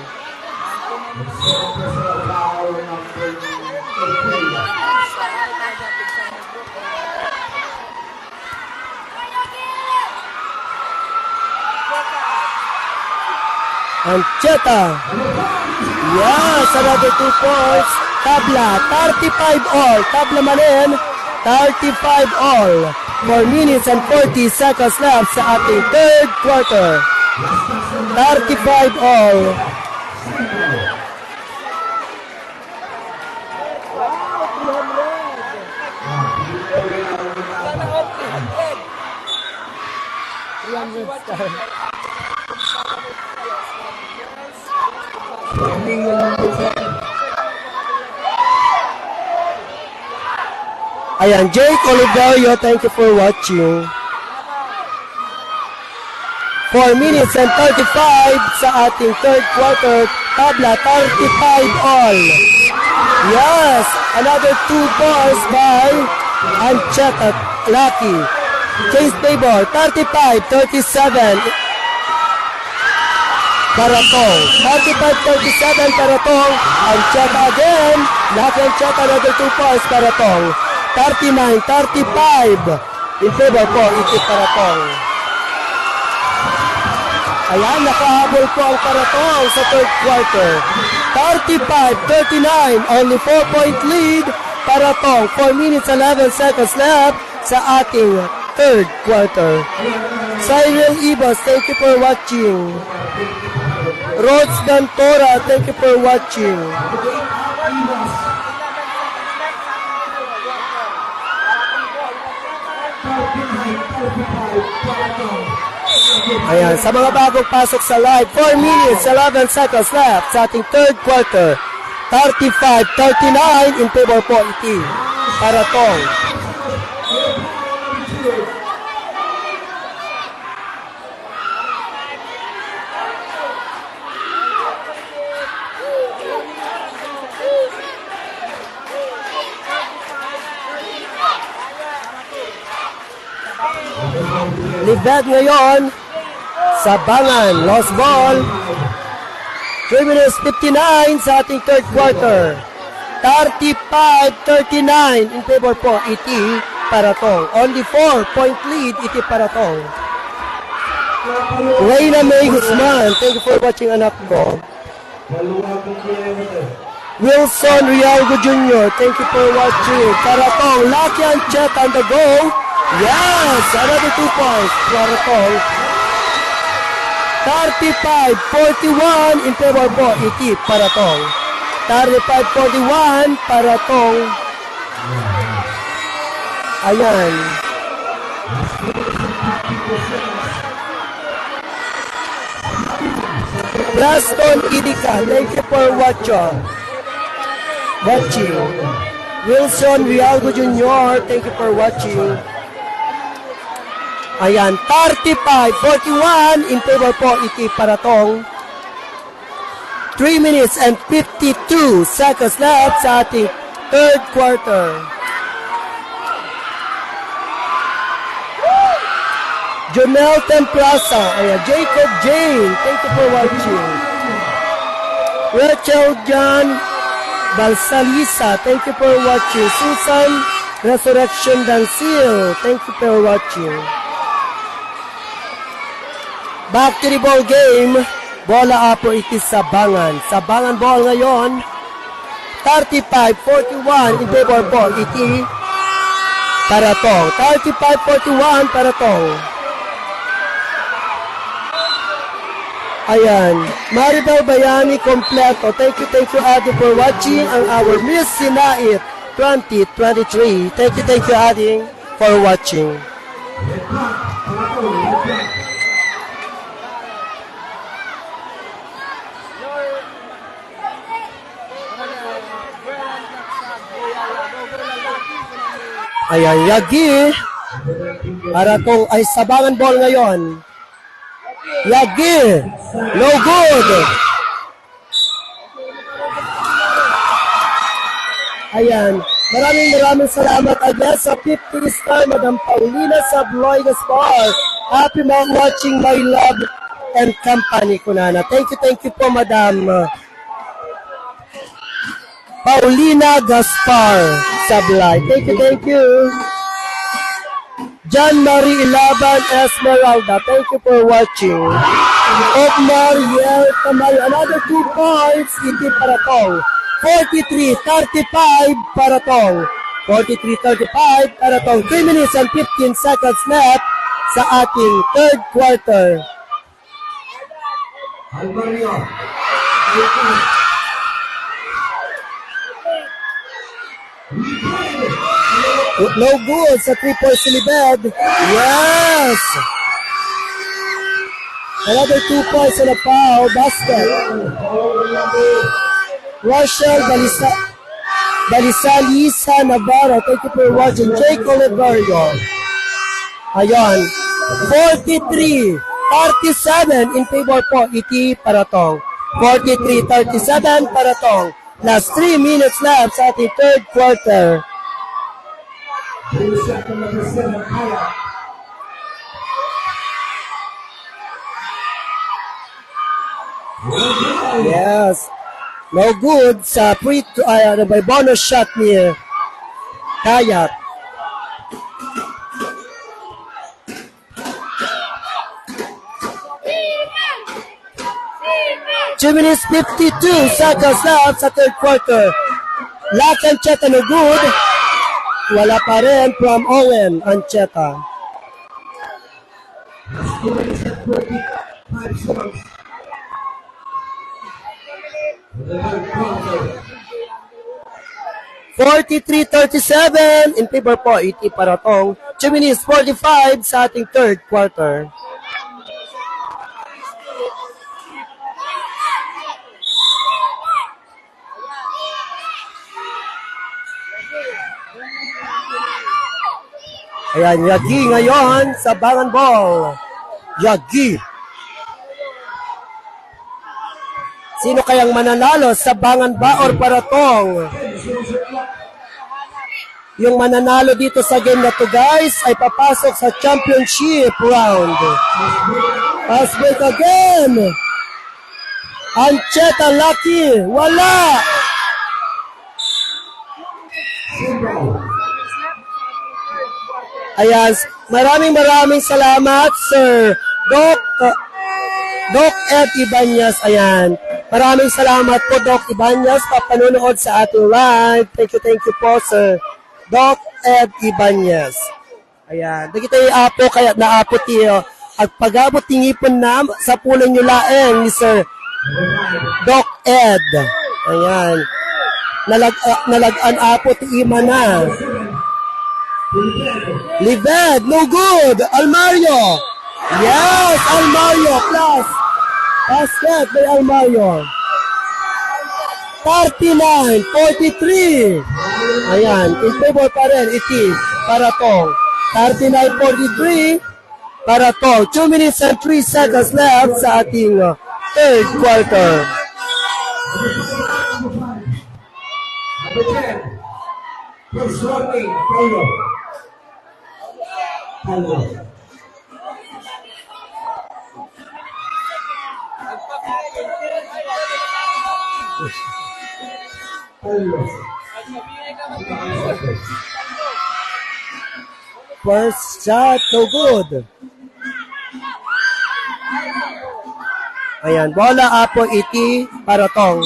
Ancheta. Yes, another 2 points. Tabla, 35 all. Tabla manin, 35 all. 4 minutes and 40 seconds left sa ating third quarter. 35 all. Ayan, Jake Oliverio, thank you for watching. 4 minutes and 35 sa ating third quarter. Tabla, 35 all. Yes, another 2 balls by Ancheta Lucky. Chase Payball, 35-37. Paratong. 35-37 Paratong. Ancheta again. Lucky Ancheta, another 2 balls Paratong. 39-35. In favor po, Itik Paratong. Ayan, nakahabol po ang Paratong sa third quarter. 35-39, only 4-point lead. Paratong, 4 minutes 11 seconds left sa ating third quarter. Cyril Ibas, thank you for watching. Rhodes Dantora, thank you for watching. Ayan, sa mga bagong pasok sa live, 4 minutes, 11 seconds left sa ating third quarter. 35-39 in favor po iti. Paratong. Libet ngayon sa Bangan, lost ball. 3 minutes 59 sa ating third quarter. 35-39 in favor po iti Paratong. Only 4-point lead iti Paratong. Reyna May Guzman, thank you for watching anak ko. Wilson Rialgo Jr., thank you for watching. Paratong, Lucky Ancheta on the go. Yes, another 2 points. Paratong. 35-41 in favor po iti Paratong. 35-41 Paratong. Ayan. Braston Idika, thank you for watching. Wilson Rialgo Jr., thank you for watching. Ayan, 35-41 in favor po iti Paratong. 3 minutes and 52 seconds left sa ating third quarter. Jonel Templasa, ayan, Jacob Jane, thank you for watching. Rachel John Balsalisa, thank you for watching. Susan Resurrection Dancil, thank you for watching. Back to the ball game. Bola up po iti sa Bangan. Sa Bangan ball ngayon. 35-41 in favor po iti Paratong. 35-41 Paratong. Ayan. Maribel Bayani kompleto. Thank you Adi for watching ang our Miss Sinait 2023. Thank you Adi for watching. Ayan, Yagi. Paratong ay sabangan ball ngayon. Yagi. No good. Ayan. Maraming salamat again sa 50 star, Madam Paulina Sabloy Gaspar. Happy mom watching my love and company, Kunana. Thank you po, Madam Paulina Gaspar Sablay. Thank you. John Marie Ilaban Esmeralda, thank you for watching. Omar Yel Tamay, another 2 points, iti Paratong. 43-35 Paratong. 43-35 Paratong. 3 minutes and 15 seconds left sa ating third quarter. Alvario. No good sa 3-point silibed. Yes! Another 2 points in a foul basket. Rochelle Balisalisa Navarro, thank you for watching. Jake Oliverio. Ayan. 43-37 in favor po iti Paratong. 43-37 Paratong. Last 3 minutes left sa ating third quarter. Blue shot from number 7, Kaya. Yes. No good sa may bonus shot ni Kayat. Two minutes 52 seconds left sa third quarter. Lahat Ancheta no good. Wala pa rin from Owen Ancheta. 2 minutes and 45 seconds. The third quarter. 43-37 in favor po ET Paratong. 2 minutes 45 sa ating third quarter. Ayan, Yagi ngayon sa Bangan Ball. Yagi. Sino kayang mananalo sa Bangan ba or Paratong? Yung mananalo dito sa game na to guys ay papasok sa championship round. Pass break again. Ancheta Lucky. Wala. Ayan, maraming salamat Sir Doc Ed Ibanez. Ayan. Maraming salamat po Doc Ibanez sa panunood sa ating live. Thank you po Sir Doc Ed Ibanez. Ayan. Dagita yung apo kaya naapo tiyo. At pag-abot tingipon na sa pulang nyo laeng ni Sir Doc Ed. Ayan. Nalagan apo ti ima na. Lived, no good. Almario. Yes, Almario plus. Basket by Almario. 39-43. Ayan, in favor pa rin iti Paratong. 39-43 Paratong. 2 minutes and 3 seconds left sa ating third quarter. Number 10. First warning, Paulo. First shot, no good. Ayan, bola apo iti Paratong.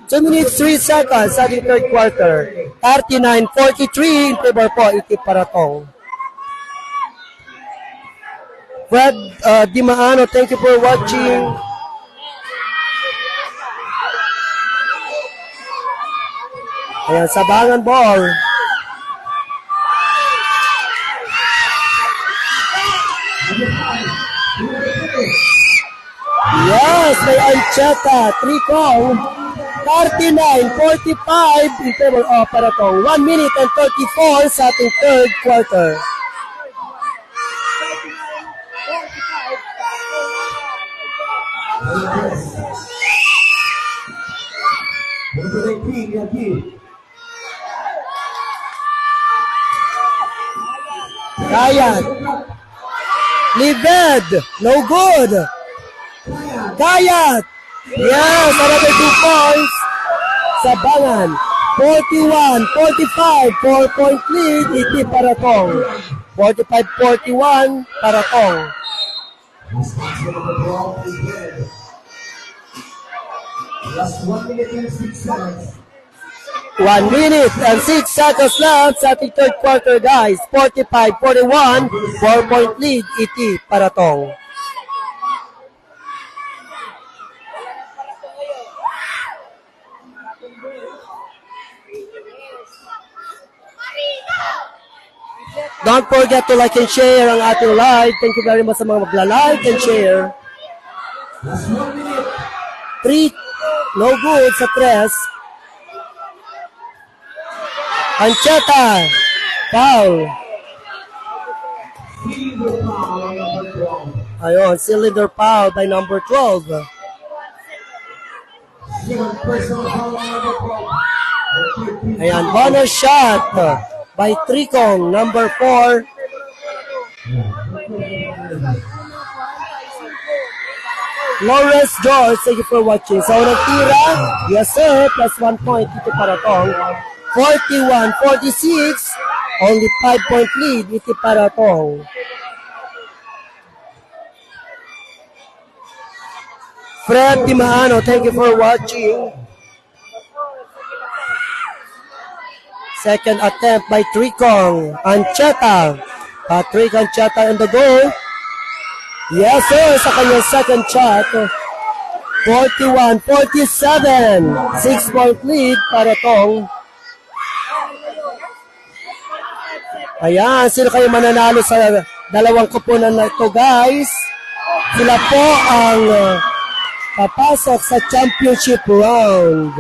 2 minutes 3 seconds sa ating third quarter. 39-43 in favor po iti Paratong. Fred Dimaano, thank you for watching. Ayan, Sabangan Ball. Yes, may Ancheta. 3 count. 39-45 in favor of Paratong. 1 minute and 34 sa ating third quarter. Kayat. Lived. No good. Kayat. Yes, another 2 points. Sabangan. 41-45. 4-point lead. Iti Paratong. 45-41. Paratong. Last 1 minute and 6 seconds. 1 minute and 6 seconds left sa ating third quarter guys. 45-41. 4-point lead. Iti Paratong. Don't forget to like and share ang ating live. Thank you very much sa mga magla-like and share. Last 1 minute. 3, no good sa 3. Ancheta, foul. Cylinder foul on number 12. Ayun, cylinder foul by number 12. Second personal foul on number 12. Ayan, bonus shot by Tricong, number 4. Lawrence George, thank you for watching. Sa unang tira, yes sir, plus 1 point ito para tong 41-46, only 5 point lead ito para tong. Fred Timaano, thank you for watching. Second attempt by Tricong. Ancheta. Patrick Ancheta in the goal. Yes sir, sa kanyang second shot. 41-47. 6 point lead para tong. Ayan, sino kayo mananalo sa dalawang kupunan na ito guys? Sila po ang papasok sa championship round.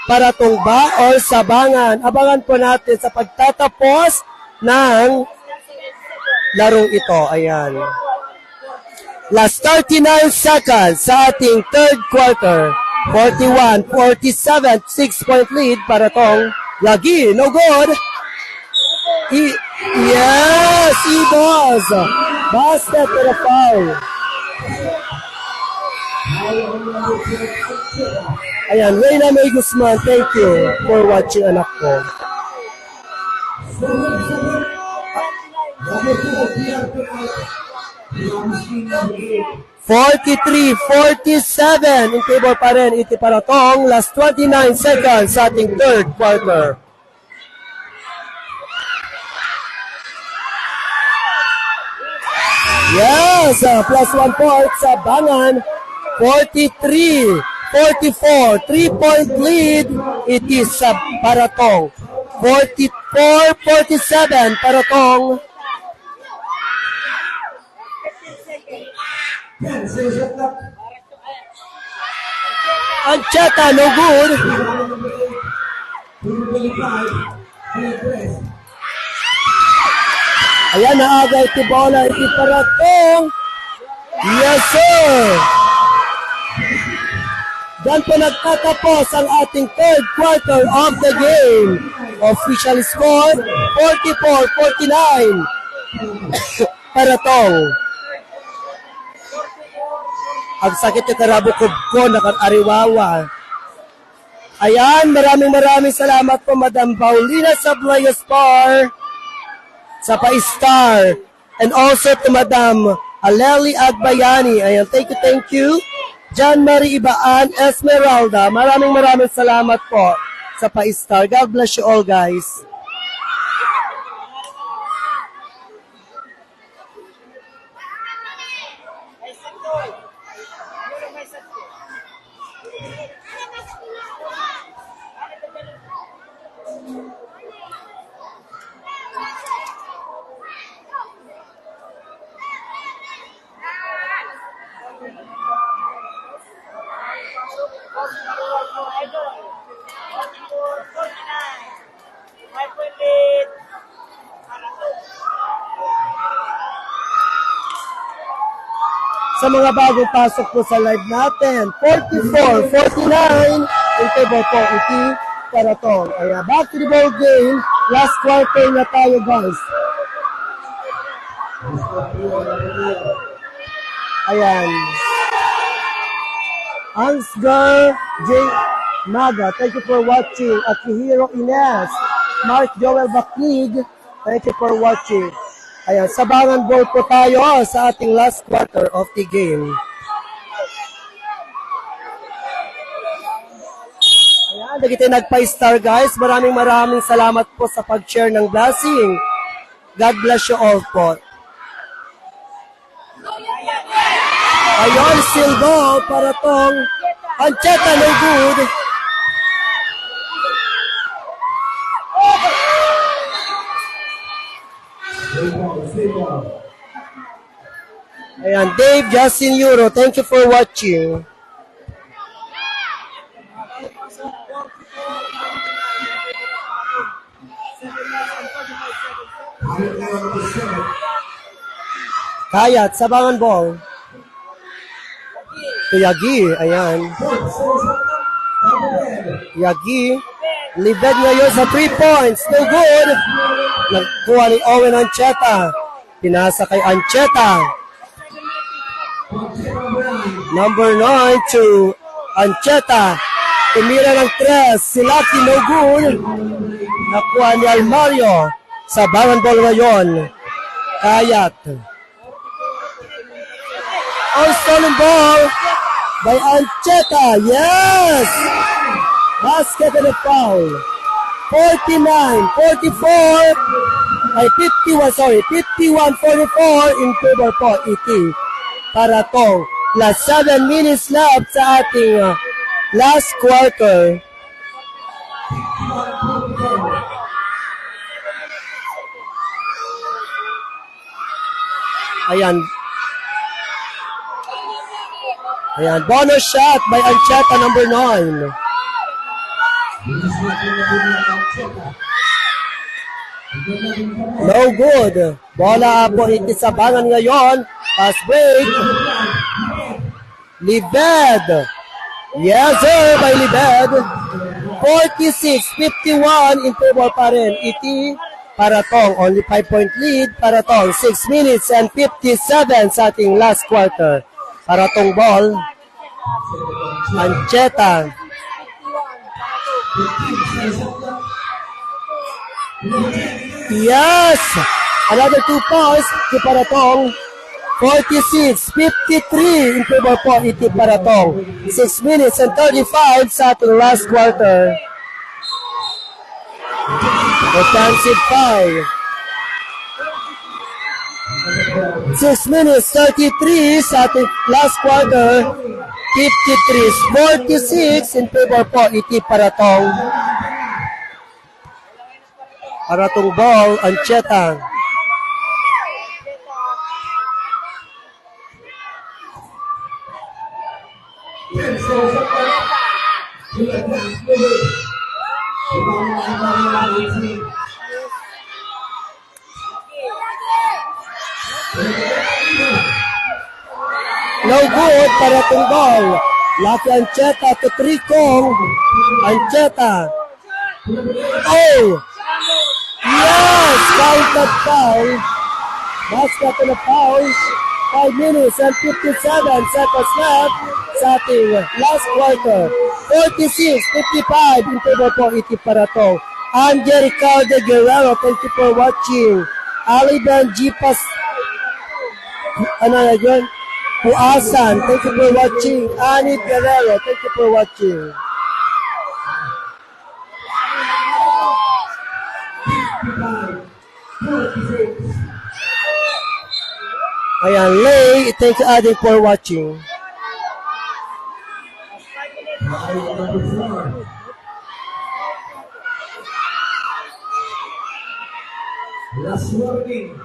Para tumba or sabangan. Abangan po natin sa pagtatapos ng larong ito. Ayan. Last 39 seconds sa ating third quarter. 41-47, 6 point lead para tong Lagi. No good. Yes, E-Boss. Basket for a foul. Ayan, Reyna May Guzman, thank you for watching anak ko. Number 43-47 in favor pa rin. Iti para tong last 29 seconds sa ating third quarter. Yes, plus 1 point sa Bangan. 43-44, 3-point lead. It is sa Paratong. 44-47, Paratong. 10 seconds shot clock. Ancheta, no good. Ayan, naagay iti bola, iti Paratong. Yes, sir. Diyan po nagtatapos ang ating third quarter of the game. Official score, 44-49. Paratong. Ang sakit yung karabukog ko, nakakariwawa. Ayan, maraming salamat po, Madam Paulina Sablaya Spar, sa Pa-Star, and also to Madam Aleli Agbayani. Ayan, thank you. John Marie Ibaan Esmeralda, maraming salamat po sa Pa-Star. God bless you all, guys. Sa mga bagong pasok po sa live natin, 44-49 in favor po iti Paratong. Ayan, back to the ball game. Last quarter na tayo, guys. Ayan. Ansgar J. Maga, thank you for watching. Akihiro Ines, Mark Joel Baklig, thank you for watching. Ayan, sabangan ball po tayo sa ating last quarter of the game. Ayan, nagiti nagpa-star guys. Maraming salamat po sa pag-share ng blessing. God bless you all po. Ayon, Silgo, para tong Ancheta, no good. Ayan, Dave Justin Euro, thank you for watching. Kayat, sabangan ball. to Yagi. Ayan. Fourth zero shot clock. Libed. Yagi. Libed ngayon sa 3 points. No good. Nagkuha ni Owen Ancheta. Pinasa kay Ancheta. Number 9 to Ancheta. Tumira ng 3. Si Lucky, no good. Nakuha ni Almario. Sa bangan ball ngayon. Kayat. On stolen ball by Ancheta. Yes! Basket and a foul. 49-44. Ay 51-44 in favor po ET. Para to. Plus 7 minutes left sa ating last quarter. Ayan. Ayan. Bonus shot by Ancheta, number 9. No good. Bola po itisabangan ngayon. Pass break. Libed. Yes sir, by Libed. 46-51 in favor pa rin. ET Paratong. Only 5-point lead. Paratong. 6 minutes and 57 sa ating last quarter. Paratong ball. Ancheta. Yes! Another 2 points to Paratong. 46-53 in favor po ET Paratong. 6 minutes and 35 sa ating last quarter. Offensive foul. 6 minutes 33 sa ating last quarter. 53-46 in favor po ET Paratong. Paratong ball, Ancheta. No good, Paratong ball. Lucky Ancheta to Tricong. Ancheta. Oh! Yes! Counted foul. Basket and a foul. 5 minutes and 57 seconds left sa ating last quarter. 46-55 in favor po ET Paratong. Angel Ricardo Guerrero, thank you for watching. Ali Benjipas, ano na yun? Puasan, thank you for watching. Anit Guerrero, thank you for watching. Ayan, Lay, thank you Adi for watching. Last warning.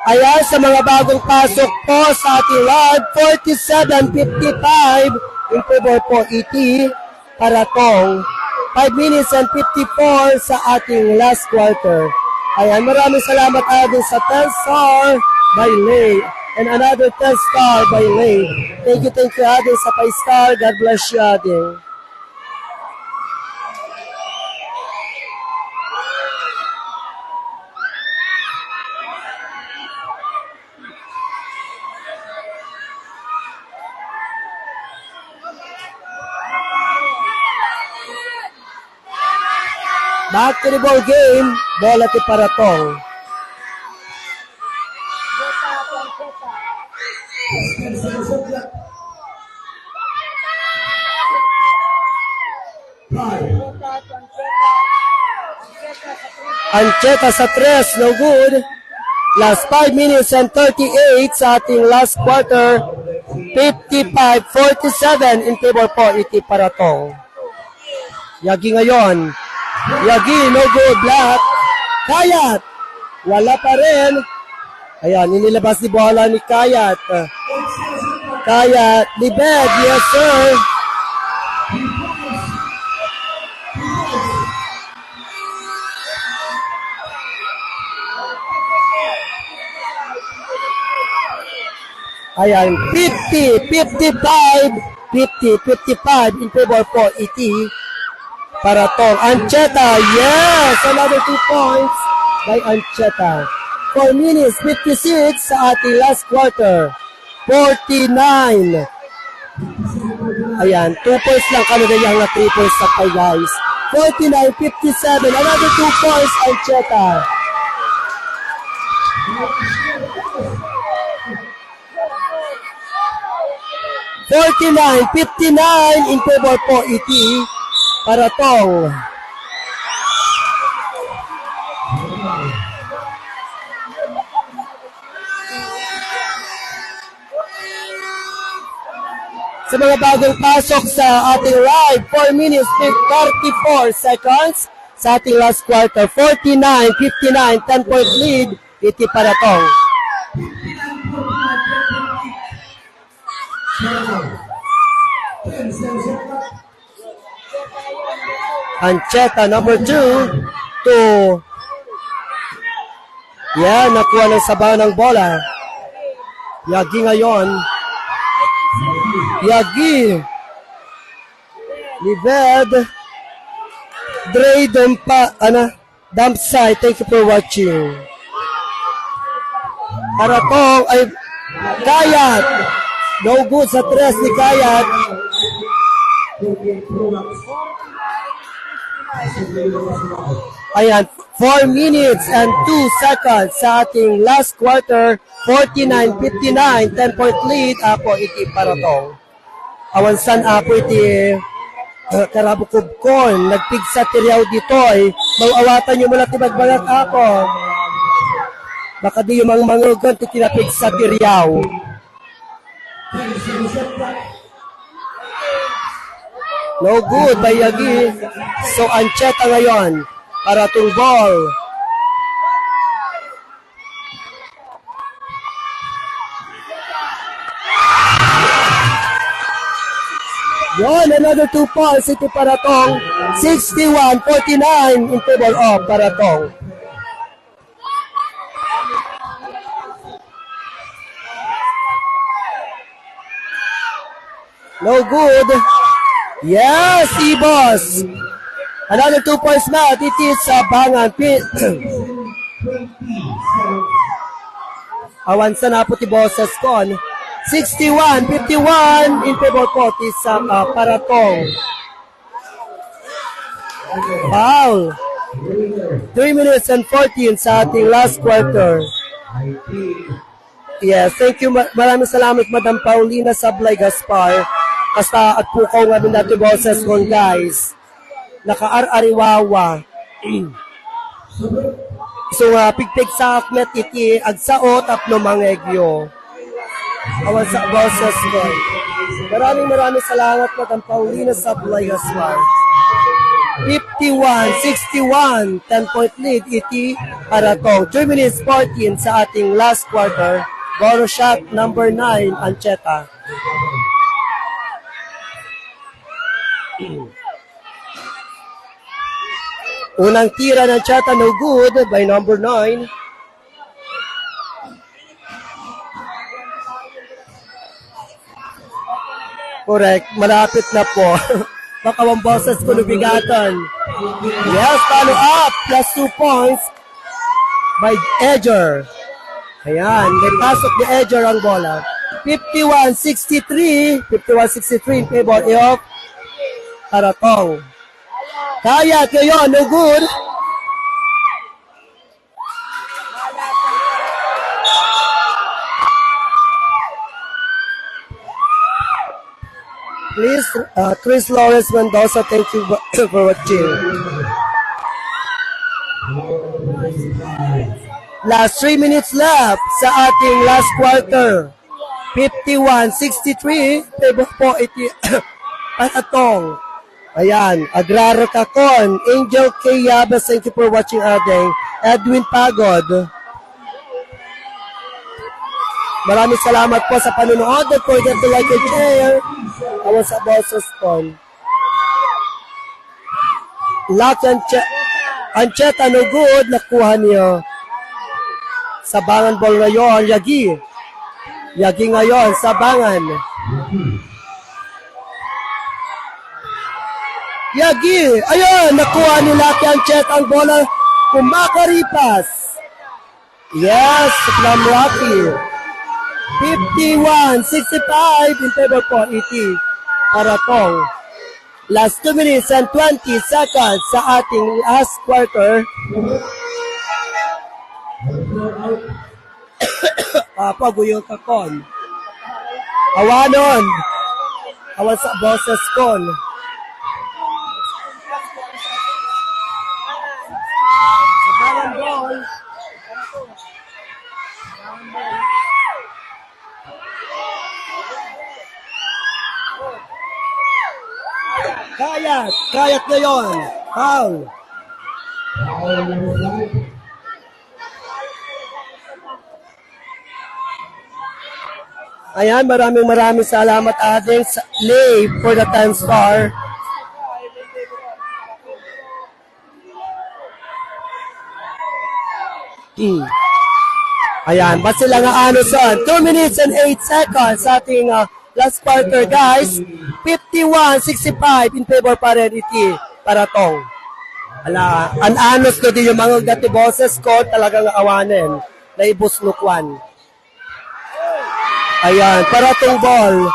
Ayan, sa mga bagong pasok po sa ating live, 47-55 in favor po ET Paratong. 5 minutes and 54 sa ating last quarter. Ayan, maraming salamat Adin sa 10 star by Lay and another 10 star by Lay. Thank you Adin sa 5 star. God bless you Adin. Back to the ball game. Bola ti Paratong. Ancheta sa 3, no good. Last 5 minutes and 38 sa ating last quarter. 55-47 in favor po ET Paratong. Yagi ngayon. Yagi, no good. Black. Kayat. Wala pa rin. Ayan, inilabas ni bola ni Kayat. Kayat. Libed. Yes, sir. Ayan, 50, 55, 50, 55 in favor for ET. Para tong Ancheta, yes! Another 2 points by Ancheta. 4 minutes, 56 sa ating last quarter. 49. Ayan, 2 points lang kami na yung 3 points sa pay, guys. 49, 57. Another 2 points, Ancheta. $49.59 in favor po ET para tong sa mga bagong pasok sa ating ride, 4 minutes 34 seconds sa ating last quarter, 49-59, 10-point lead, ET para tong. 10 seconds shot clock. Ancheta, number 2, to, nakuha ng sabaw ng bola. Yagi ngayon. Yagi. Lived. Dre Dumpa, dump side. Thank you for watching. Karatong ay Kayat. No good sa tres ni Kayat. Ayan, 4 minutes and 2 seconds sa ating last quarter, 49-59, 10-point lead, apo iti Paratong. Awansan apo iti Karabukubkon, nagpigsa tiriyaw dito ay, mawawatan nyo mula tibagbalat apo. Baka di yung mangugan ti kinapigsa tiriyaw. No good by Yagi. So Ancheta ngayon para itong ball. Yon, another 2 points ito para itong 61-49 in favor of para itong. No good. Yes, Ibos. Another 2 points na. It is Bangan. Awan sa na po ti Boses Con. 61-51 in favor po ti sa Paratong. Foul. 3 minutes and 14 sa ating last quarter. Yes, thank you. Maraming salamat, Madam Paulina Sablay Gaspar. Kasta at pukaw nga din natin boses kong guys. Naka-ar-ariwawa. So pigpig sa akmet iti agsaot at lumangegyo. Awan sa boses ko. Maraming salamat, Madam Paulina Sablay Gaspar. 51-61, 10-point lead iti Paratong. 3 minutes 14 sa ating last quarter. Boro shot number 9, Ancheta. Unang tira ng Ancheta, no good by number 9. Correct, malapit na po. Baka wang boses ko nubigatan. Yes, follow up, plus 2 points by Edger. Ayan, may pasok ni Edger ang bola. 51-63 in favor of Paratong. Kaya kayo, no good. Please, Chris Lawrence Mendoza, thank you for watching. Last 3 minutes left sa ating last quarter. 51-63, favor po iti Paratong. Ayan, Agraro Kakon, Angel K. Yabas, thank you for watching Adeng. Edwin Pagod. Maraming salamat po sa panunood. Don't forget to like and share. Awan sa Bosses Con. Lock Ancheta, no good. Nakuha niyo. Sabangan ball ngayon, Yagi. Yagi ngayon, Sabangan. Yagi, ayun, nakuha ni Lucky Ancheta ang bola. Kumakaripas. Yes, from Rocky. 51-65 in favor po, ET. Paratong. Last 2 minutes and 20 seconds sa ating last quarter. Paguyong Kakon. Awanon. Awan sa Bosses Con. Sabangan ball. Kayat ngayon. Foul. Ayan, maraming salamat ating Lay for the 10 star. Ayan, basta lang ang ano son. 2 minutes and 8 seconds sa ating last quarter, guys. 51-65 in favor pa rin iti Paratong. Ala, an-anos ko din yung mga dati bosses ko talagang awanin na ibuslukwan. Ayan, Paratong ball.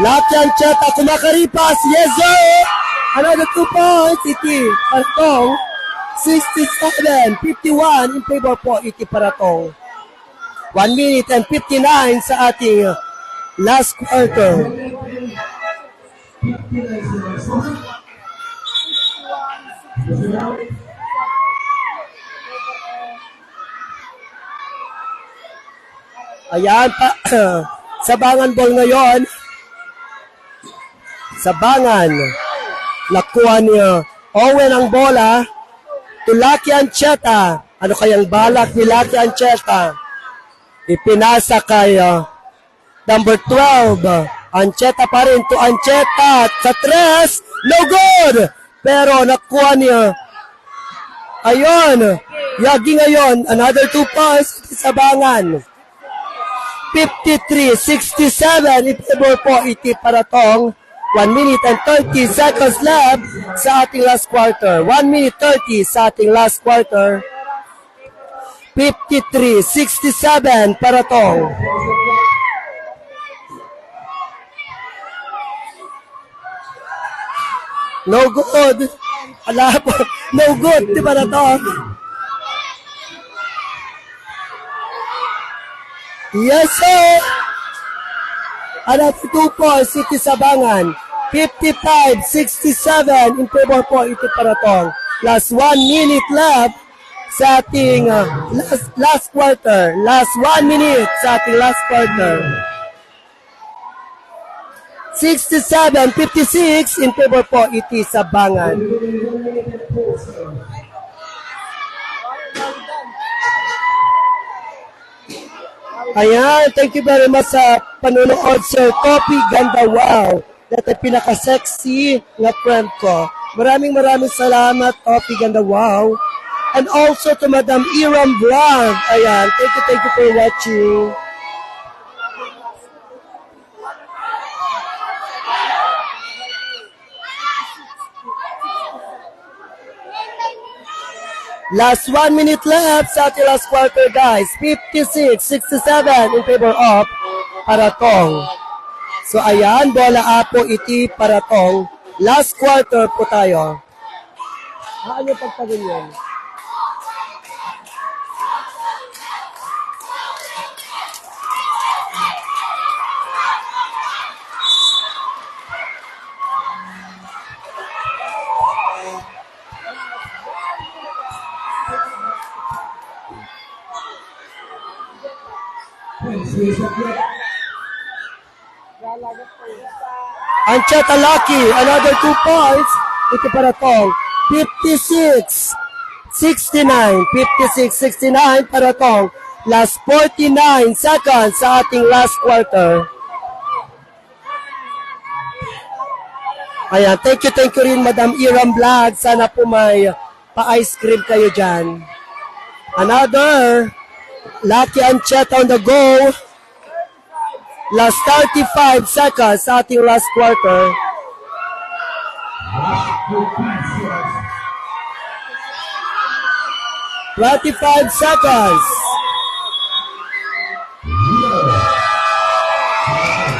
Lucky Ancheta, kumakaripas. Yes, sir! Another 2 points, iti Paratong. 67-51 in favor po, iti Paratong. 1 minute and 59 sa ating last quarter. Ayan, Sabangan ball ngayon. Sabangan. Nakuha niya Owen ang bola to Lucky Ancheta. Ano kayang balak ni Lucky Ancheta? Ipinasa kay number 12. Ancheta pa rin to Ancheta. Sa 3. No good! Pero nakuha niya. Ayun. Yagi ngayon. Another 2 points. Sabangan. 53-67. Ipibor po iti Paratong. 1 minute and 30 seconds left sa ating last quarter. 1 minute 30 sa ating last quarter. 53-67 Paratong. No good. Ala po. No good. Di ba na to? Yes, sir. Another 2 points, iti Sabangan. 55-67 in favor po iti Paratong. Last 1 minute left sa ating last quarter. Last 1 minute sa ating last quarter. 67-56 in favor po iti Sabangan. Ayan, thank you very much sa panunood, Sir Kopi Ganda Wow. Ito pinaka-sexy na friend ko. Maraming salamat, Kopi Ganda Wow. And also to Madam Iram Vlog. Ayan, thank you for watching. Last 1 minute left sa ating last quarter, guys. 56-67 in favor of Paratong. So, ayan, bola apo iti Paratong. Last quarter po tayo. Ano pagtagin yun? Yes, yes, yes. Lalagot po yun. Ancheta Lucky, another 2 points. Ito para tong 56, 69. 56, 69 para tong last 49 seconds sa ating last quarter. Ayan, thank you rin Madam Iram Vlog. Sana po may pa-ice cream kayo dyan. Another Lucky Ancheta on the go. Last 35 seconds sa ating last quarter. Last 25 seconds.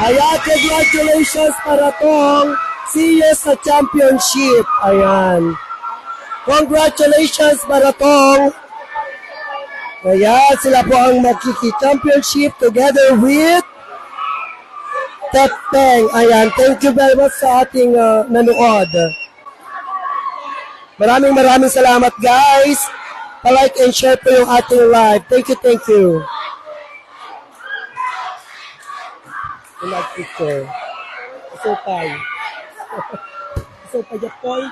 Ayan, congratulations para tong CS sa championship. Ayan. Congratulations para tong ayan, sila po ang magkiki-championship together with Tepeng. Ayan, thank you very much sa ating nanood. Maraming salamat guys. Pa-like and share po yung ating live. Thank you. Picture. So tayo. So pa point.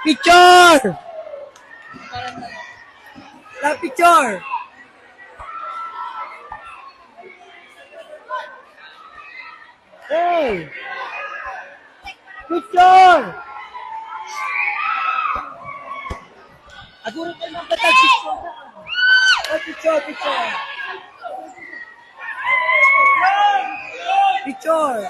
Picture! La picture! Hey! Picture! Aguro kayo ng batag picture. Oh, picture! Picture!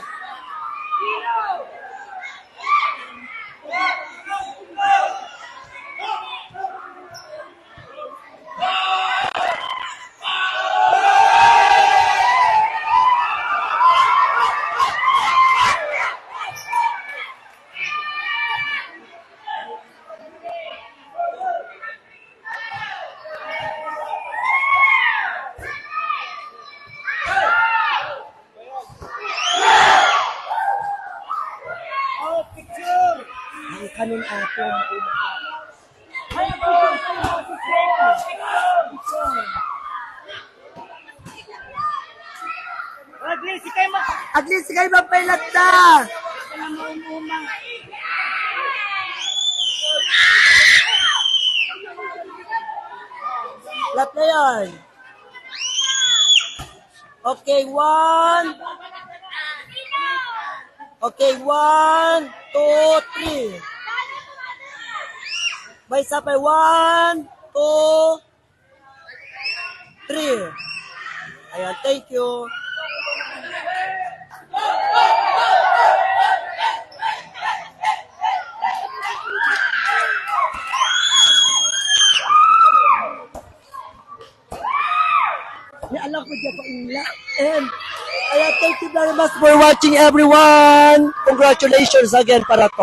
Ang kanon ato. At least kayo magpailat na. Lap na yan. Okay, 1. Okay, 1, 2, 3. May sabay 1, 2, 3. Ayan, thank you. May alam ko dyan pa ila. And thank you very much for watching everyone. Congratulations again para to.